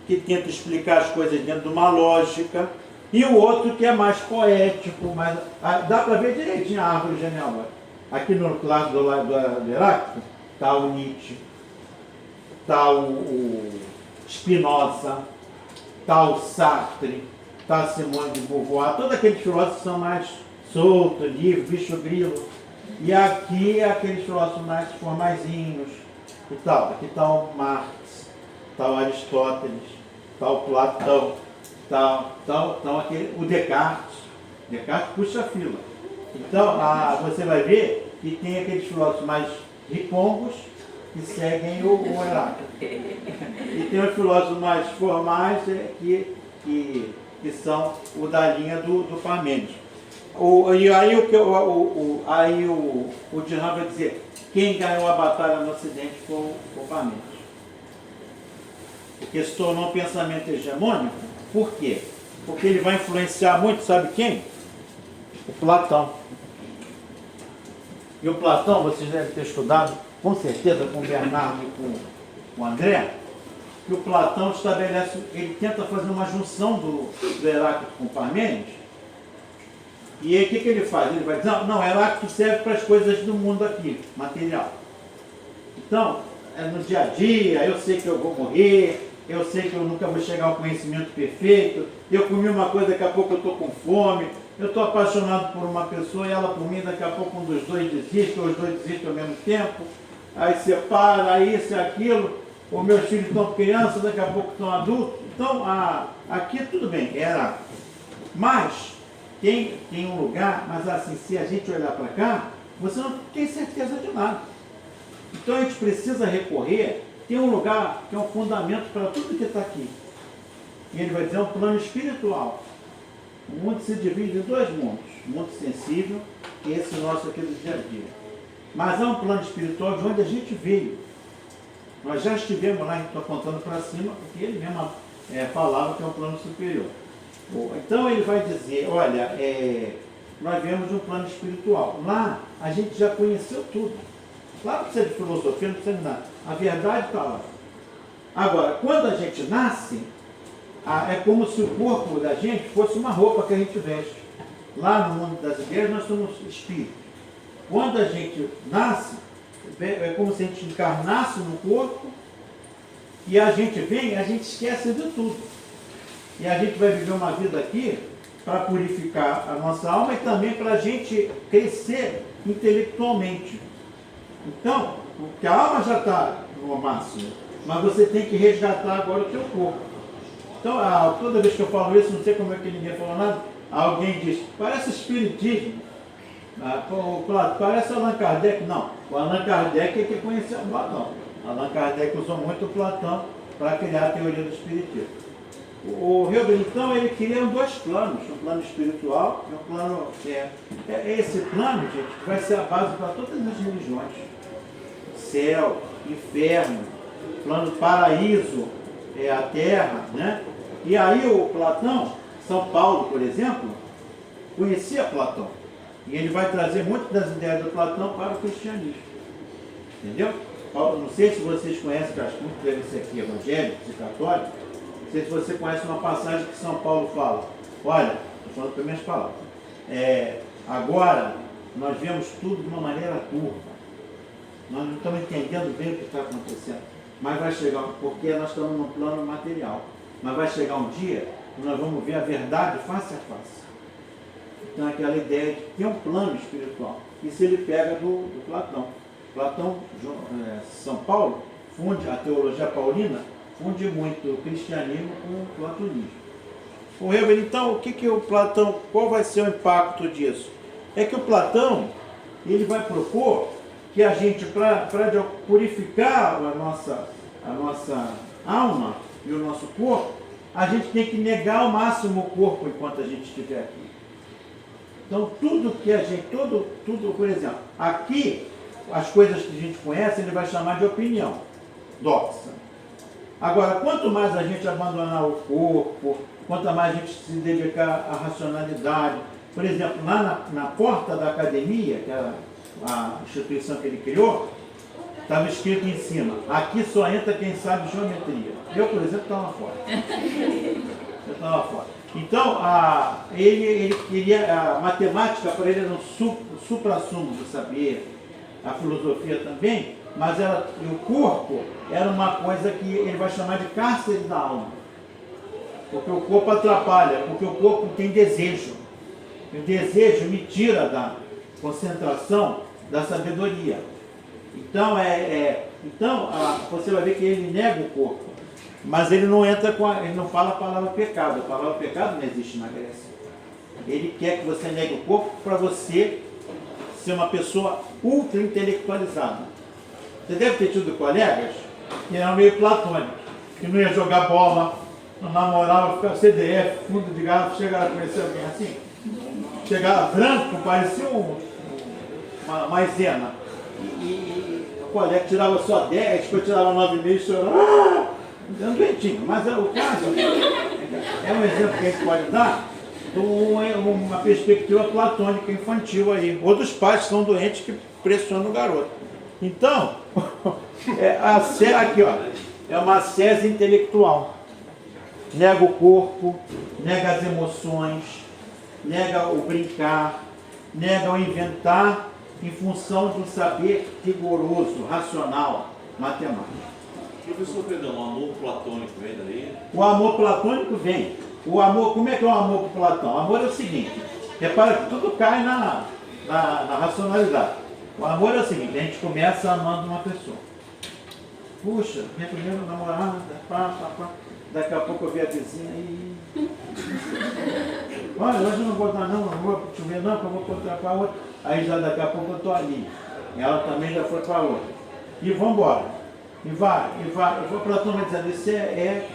que tenta explicar as coisas dentro de uma lógica, e o outro que é mais poético, mais, dá para ver direitinho a árvore genealógica. Aqui no lado do Heráclito está o Nietzsche, está o Spinoza, está o Sartre, está a Simone de Beauvoir, todos aqueles filósofos são mais soltos, livres, bicho grilo, e aqui aqueles filósofos mais formaisinhos, e tal. Aqui está o Marx, está o Aristóteles, está o Platão, está o Descartes. Descartes puxa a fila. Então, você vai ver que tem aqueles filósofos mais ripongos que seguem o Heráclito. E tem os filósofos mais formais que são o da linha do Parmênides. E aí o Dirham vai dizer, quem ganhou a batalha no Ocidente foi o Parmênides. Porque se tornou um pensamento hegemônico. Por quê? Porque ele vai influenciar muito, sabe quem? O Platão. E o Platão, vocês devem ter estudado, com certeza, com o Bernardo e com o André, que o Platão estabelece, ele tenta fazer uma junção do Heráclito com o Parmênides. E aí o que ele faz? Ele vai dizer, não, Heráclito serve para as coisas do mundo aqui, material. Então, no dia a dia, eu sei que eu vou morrer, eu sei que eu nunca vou chegar ao conhecimento perfeito, eu comi uma coisa, daqui a pouco eu estou com fome, eu estou apaixonado por uma pessoa e ela por mim, daqui a pouco um dos dois desiste, ou os dois desistem ao mesmo tempo, aí separa, aí isso e aquilo, os meus filhos estão crianças, daqui a pouco estão adultos. Então, aqui tudo bem, era. Mas, tem um lugar, mas assim, se a gente olhar para cá, você não tem certeza de nada. Então a gente precisa recorrer, tem um lugar que é um fundamento para tudo que está aqui. E ele vai dizer um plano espiritual. O mundo se divide em 2 mundos, o mundo sensível e esse nosso aqui do dia a dia. Mas há um plano espiritual de onde a gente veio. Nós já estivemos lá, a gente está contando para cima, porque ele mesmo falava que é um plano superior. Então ele vai dizer, olha, nós viemos de um plano espiritual. Lá a gente já conheceu tudo. Lá não precisa de filosofia, não precisa de nada. A verdade está lá. Agora, quando a gente nasce, é como se o corpo da gente fosse uma roupa que a gente veste. Lá no mundo das igrejas nós somos espíritos. Quando a gente nasce, é como se a gente encarnasse no corpo e a gente vem, a gente esquece de tudo. E a gente vai viver uma vida aqui para purificar a nossa alma e também para a gente crescer intelectualmente. Então, porque a alma já está no máximo, mas você tem que resgatar agora o teu corpo. Então, toda vez que eu falo isso, não sei como é que ninguém falou nada, alguém diz, parece espiritismo. Parece Allan Kardec. Não, o Allan Kardec é que conheceu o Platão. Allan Kardec usou muito Platão para criar a teoria do espiritismo. O Hilbert, então, ele queria dois planos, um plano espiritual e um plano... esse plano, gente, vai ser a base para todas as religiões. Céu, inferno, plano paraíso, a terra, né? E aí o Platão, São Paulo, por exemplo, conhecia Platão. E ele vai trazer muitas das ideias do Platão para o cristianismo. Entendeu? Não sei se vocês conhecem, que acho que muitos devem ser aqui evangélicos e católicos, não sei se você conhece uma passagem que São Paulo fala. Olha, estou falando com as minhas palavras. Agora, nós vemos tudo de uma maneira turva. Nós não estamos entendendo bem o que está acontecendo. Mas vai chegar, porque nós estamos num plano material. Mas vai chegar um dia que nós vamos ver a verdade face a face. Então, aquela ideia de que é um plano espiritual. Isso ele pega do Platão. Platão, São Paulo, funde a teologia paulina, funde muito o cristianismo com o platonismo. O Hilbert, então, o que o Platão, qual vai ser o impacto disso? É que o Platão, ele vai propor que a gente, para purificar a nossa alma e o nosso corpo, a gente tem que negar ao máximo o corpo enquanto a gente estiver aqui. Então, tudo que a gente, tudo, por exemplo, aqui, as coisas que a gente conhece, ele vai chamar de opinião, doxa. Agora, quanto mais a gente abandonar o corpo, quanto mais a gente se dedicar à racionalidade, por exemplo, lá na porta da academia, que era a instituição que ele criou, estava escrito em cima, aqui só entra quem sabe geometria. Eu, por exemplo, estava fora. Eu estava fora. Então, ele queria, a matemática para ele era o supra-sumo do saber, a filosofia também, mas o corpo era uma coisa que ele vai chamar de cárcere da alma. Porque o corpo atrapalha, porque o corpo tem desejo. E o desejo me tira da concentração da sabedoria. Então, você vai ver que ele nega o corpo. Mas ele não entra ele não fala a palavra pecado. A palavra pecado não existe na Grécia. Ele quer que você negue o corpo para você ser uma pessoa ultra intelectualizada. Você deve ter tido colegas que eram meio platônicos, que não ia jogar bola, não namorava, ficava CDF, fundo de garrafa. Chegaram a conhecer alguém assim? Chegava branco, parecia uma maisena. E o colega tirava só 10, depois tirava 9,5 e chorava. Dando doentinho. Mas o caso é um exemplo que a gente pode dar de uma perspectiva platônica infantil aí. Outros pais que são doentes que pressionam o garoto. Então, aqui, ó, é uma ascese intelectual. Nega o corpo, nega as emoções, nega o brincar, nega o inventar em função de um saber rigoroso, racional, matemático. Professor Pedrão, o amor platônico vem daí? O amor platônico vem. O amor, como é que é o amor para Platão? O amor é o seguinte, repara que tudo cai na racionalidade. O amor é o seguinte, a gente começa amando uma pessoa. Puxa, minha primeira namorada, daqui a pouco eu vi a vizinha e... Olha, hoje eu não vou dar não vou te ver não, que eu vou encontrar com a outra. Aí já daqui a pouco eu estou ali. E ela também já foi para a outra. E vamos embora. E vai. O Platão vai dizer, isso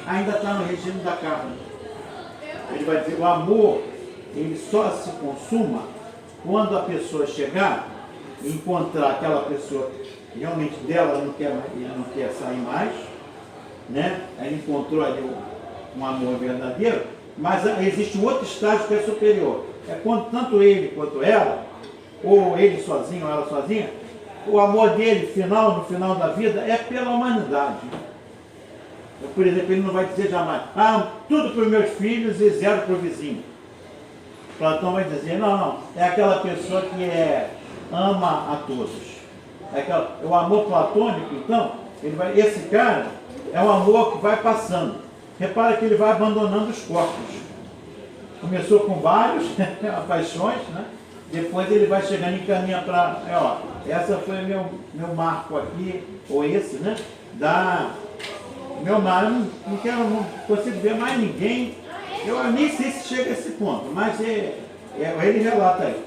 ainda está no regime da carne. Ele vai dizer, o amor, ele só se consuma quando a pessoa chegar e encontrar aquela pessoa que realmente dela ele não quer sair mais, né? Aí encontrou ali um amor verdadeiro, mas existe um outro estágio que é superior. É quando tanto ele quanto ela, ou ele sozinho ou ela sozinha, o amor dele, no final da vida, é pela humanidade. Por exemplo, ele não vai dizer jamais, tudo para os meus filhos e zero para o vizinho. Platão vai dizer, não, é aquela pessoa que ama a todos. O amor platônico, então, esse cara é um amor que vai passando. Repara que ele vai abandonando os corpos. Começou com vários paixões, né? Depois ele vai chegando e encaminha para, essa foi meu marco aqui, ou esse, né? Meu mar, não consigo ver mais ninguém. Eu nem sei se chega a esse ponto, mas ele relata aí.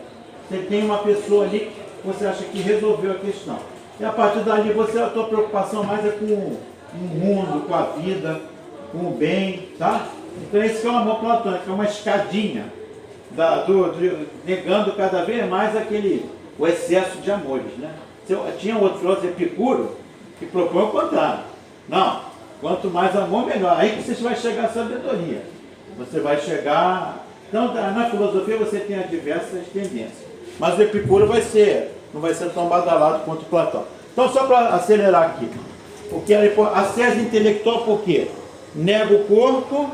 Você tem uma pessoa ali que você acha que resolveu a questão. E a partir dali a tua preocupação mais é com o mundo, com a vida, com o bem, tá? Então esse que é o amor platônico, é uma escadinha, negando cada vez mais o excesso de amores, né? Tinha outro filósofo, Epicuro, que propõe o contrário. Não, quanto mais amor, melhor. Aí que você vai chegar à sabedoria. Você vai chegar... Então, na filosofia você tem as diversas tendências. Mas o Epicuro não vai ser tão badalado quanto o Platão. Então, só para acelerar aqui. A ascese intelectual, por quê? Nega o corpo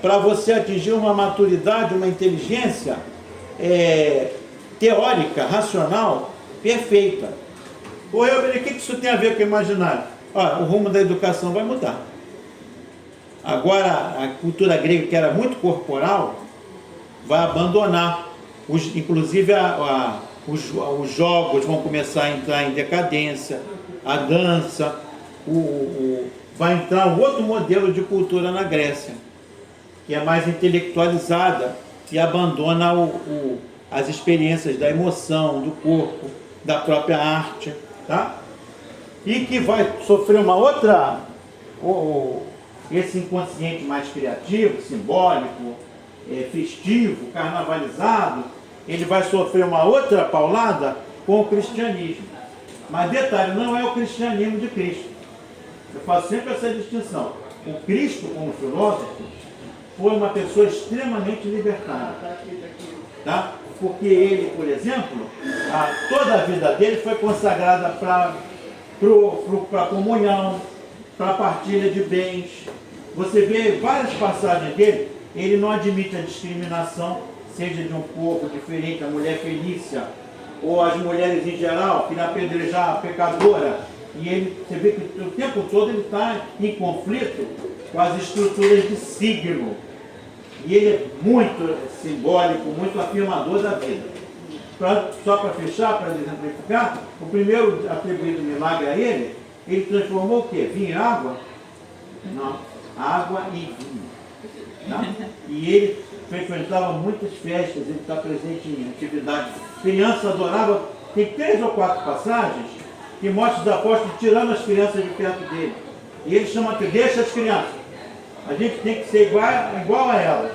para você atingir uma maturidade, uma inteligência teórica, racional, perfeita. O que isso tem a ver com o imaginário? Olha, o rumo da educação vai mudar. Agora, a cultura grega, que era muito corporal, vai abandonar. Inclusive, os jogos vão começar a entrar em decadência, a dança, vai entrar um outro modelo de cultura na Grécia, que é mais intelectualizada e abandona as experiências da emoção, do corpo, da própria arte, tá? E que vai sofrer uma outra, esse inconsciente mais criativo, simbólico, festivo, carnavalizado, ele vai sofrer uma outra paulada com o cristianismo. Mas detalhe, não é o cristianismo de Cristo. Eu faço sempre essa distinção. O Cristo, como filósofo, foi uma pessoa extremamente libertária. Tá? Porque ele, por exemplo, toda a vida dele foi consagrada para a comunhão, para a partilha de bens. Você vê várias passagens dele, ele não admite a discriminação, seja de um povo diferente, a mulher Felícia, ou as mulheres em geral, que na apedrejar a pecadora. E você vê que o tempo todo ele está em conflito com as estruturas de signo. E ele é muito simbólico, muito afirmador da vida. Só para fechar, para exemplificar, o primeiro atribuído milagre a ele transformou o quê? Vinho em água? Não, água e vinho. Tá? E ele frequentava muitas festas, ele está presente em atividades. Criança adorava, tem 3 ou 4 passagens que mostram os apóstolos tirando as crianças de perto dele. E ele chama que deixa as crianças. A gente tem que ser igual a elas.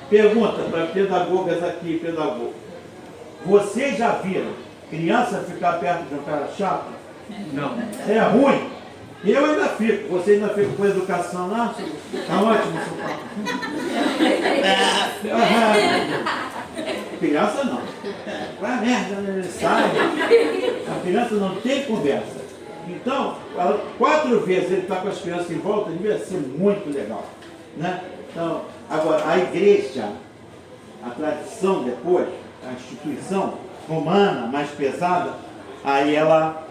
Pergunta para pedagogas aqui, pedagogo. Vocês já viram criança ficar perto de um cara chato? Não. É ruim. Eu ainda fico. Você ainda fica com educação lá? Está ótimo, seu papo. Criança não. Vai merda, ele sai. A criança não tem conversa. Então, 4 vezes ele está com as crianças em volta, devia ser muito legal. Né? Então, agora, a igreja, a tradição depois, a instituição romana, mais pesada, aí ela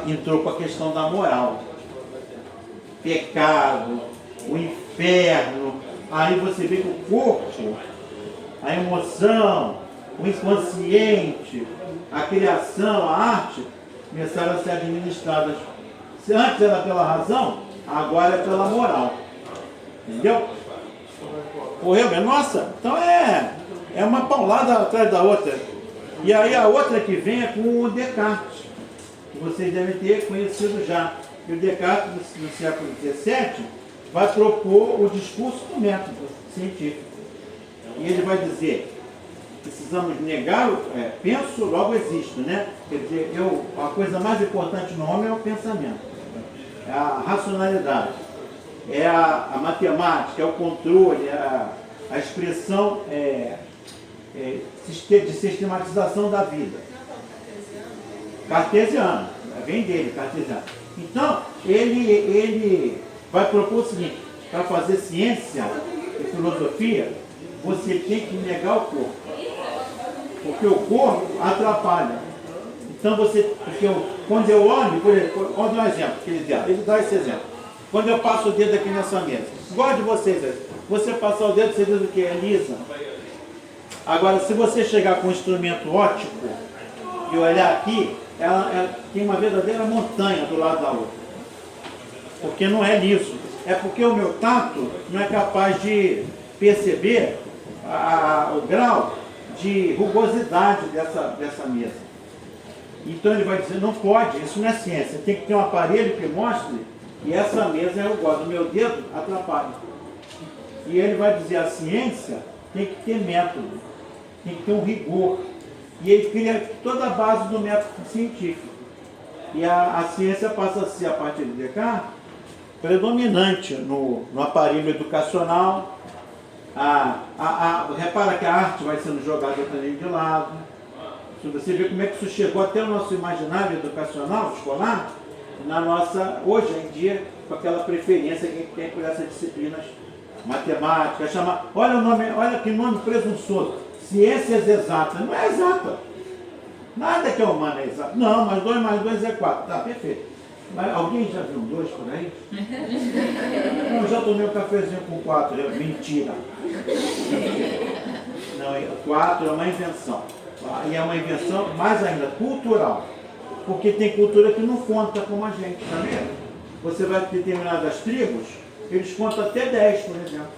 entrou com a questão da moral. Pecado, o inferno. Aí você vê que o corpo, a emoção, o inconsciente, a criação, a arte, começaram a ser administradas. Se antes era pela razão, agora é pela moral. Entendeu? Correu, nossa, então é uma paulada atrás da outra. E aí a outra que vem é com o Descartes, que vocês devem ter conhecido já. E o Descartes, no século XVII, vai propor o discurso do método científico. E ele vai dizer, precisamos negar, penso, logo existo, né? Quer dizer, a coisa mais importante no homem é o pensamento, é a racionalidade, é a matemática, é o controle, a expressão de sistematização da vida. Cartesiano, vem dele, cartesiano. Então, ele vai propor o seguinte, para fazer ciência e filosofia, você tem que negar o corpo. Porque o corpo atrapalha. Então quando eu olho, por exemplo, vamos dar um exemplo, ele dá esse exemplo. Quando eu passo o dedo aqui nessa mesa, igual de vocês, você passar o dedo, você diz o que? É lisa. Agora, se você chegar com um instrumento óptico e olhar aqui, ela tem uma verdadeira montanha do lado da outra. Porque não é liso. É porque o meu tato não é capaz de perceber o grau de rugosidade dessa mesa. Então ele vai dizer, não pode, isso não é ciência. Tem que ter um aparelho que mostre que essa mesa é o gosto. O meu dedo atrapalha. E ele vai dizer, a ciência tem que ter método, tem que ter um rigor. E ele cria toda a base do método científico. E a ciência passa a ser, a partir de Descartes, predominante no aparelho educacional. Repara que a arte vai sendo jogada também de lado. Se você vê como é que isso chegou até o nosso imaginário educacional, escolar, na nossa, hoje em dia, com aquela preferência que a gente tem por essas disciplinas matemáticas, olha o nome, olha que nome presunçoso, ciências exatas, não é exata. Nada que é humano é exato. Não, mas 2 mais 2 é 4. Tá, perfeito. Mas alguém já viu 2 por aí? Eu já tomei um cafezinho com 4. Mentira. Não, 4 é uma invenção. E é uma invenção, mais ainda, cultural. Porque tem cultura que não conta como a gente, tá vendo? Você vai ter determinadas tribos, eles contam até 10, por exemplo.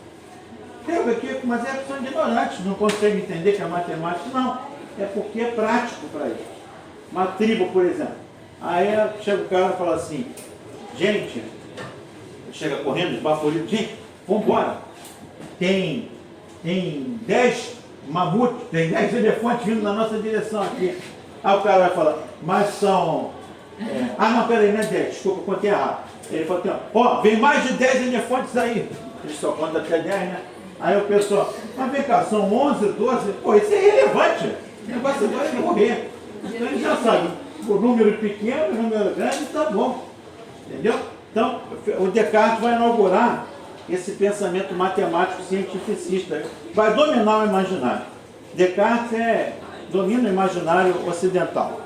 Tem aqui, mas são ignorantes, não conseguem entender que é matemática. Não. É porque é prático para eles. Uma tribo, por exemplo. Aí chega o cara e fala assim, gente, chega correndo, esbaforido, gente, vamos embora. Tem 10 mamutes, tem 10 elefantes vindo na nossa direção aqui. Aí o cara vai falar, mas são... não, peraí, não é 10, desculpa, eu contei errado. Ele falou assim, ó, vem mais de 10 elefantes aí. Ele só conta até 10, né? Aí o pessoal, mas vem cá, são 11, 12, pô, isso é irrelevante. O negócio vai morrer. Então ele já sabe, o número pequeno, o número grande, tá bom. Entendeu? Então, o Descartes vai inaugurar esse pensamento matemático cientificista. Vai dominar o imaginário. Descartes domina o imaginário ocidental.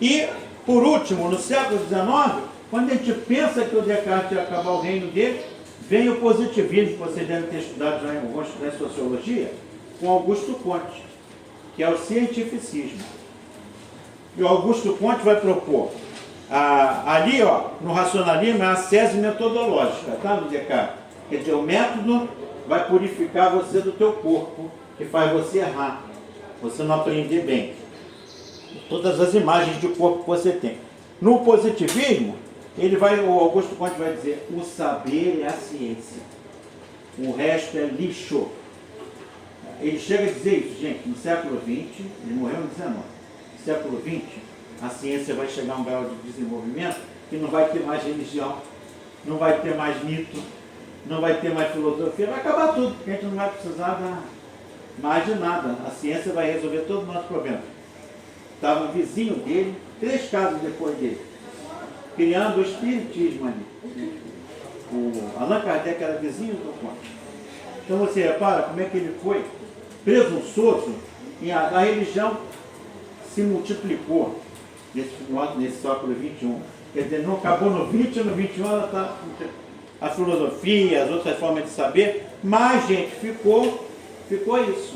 E, por último, no século XIX, quando a gente pensa que o Descartes ia acabar o reino dele, vem o positivismo, que vocês devem ter estudado já em sociologia, com Augusto Comte, que é o cientificismo. E o Augusto Comte vai propor, ali ó, no racionalismo, é a sese metodológica, tá, no Descartes? Quer dizer, o método vai purificar você do teu corpo, que faz você errar, você não aprender bem. Todas as imagens de corpo que você tem. No positivismo, o Augusto Comte vai dizer, o saber é a ciência, o resto é lixo. Ele chega a dizer isso, gente, no século XX, ele morreu no XIX, no século XX, a ciência vai chegar a um grau de desenvolvimento que não vai ter mais religião, não vai ter mais mito, não vai ter mais filosofia, vai acabar tudo, porque a gente não vai precisar mais de nada. A ciência vai resolver todo o nosso problema. Estava o vizinho dele, 3 casas depois dele, criando o espiritismo ali. O Allan Kardec era vizinho do Comte. Então você repara como é que ele foi presunçoso e a religião se multiplicou nesse século XXI. Quer dizer, não acabou no 20, no 21 ela está... A filosofia, as outras formas de saber, mas, gente, ficou isso.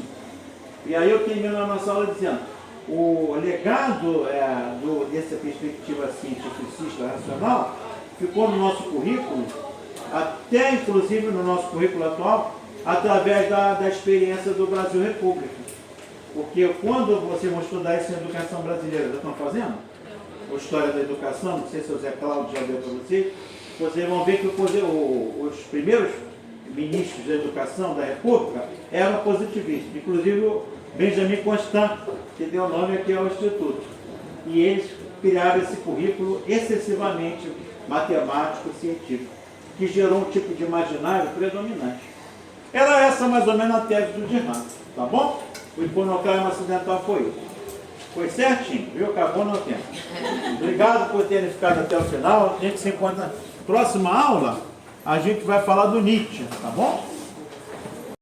E aí eu termino a nossa aula dizendo, o legado dessa perspectiva cientificista racional ficou no nosso currículo, até inclusive no nosso currículo atual, através da experiência do Brasil República. Porque quando vocês vão estudar isso em educação brasileira, já estão fazendo? A história da educação, não sei se o Zé Cláudio já deu para vocês vão ver que os primeiros ministros da educação da República eram positivistas, inclusive o Benjamin Constant, que deu o nome aqui ao Instituto. E eles criaram esse currículo excessivamente matemático, científico, que gerou um tipo de imaginário predominante. Era essa mais ou menos a tese do Girard, tá bom? O iconoclasmo ocidental foi isso. Foi certinho, viu? Acabou no tempo. Obrigado por terem ficado até o final. A gente se encontra na próxima aula. A gente vai falar do Nietzsche, tá bom?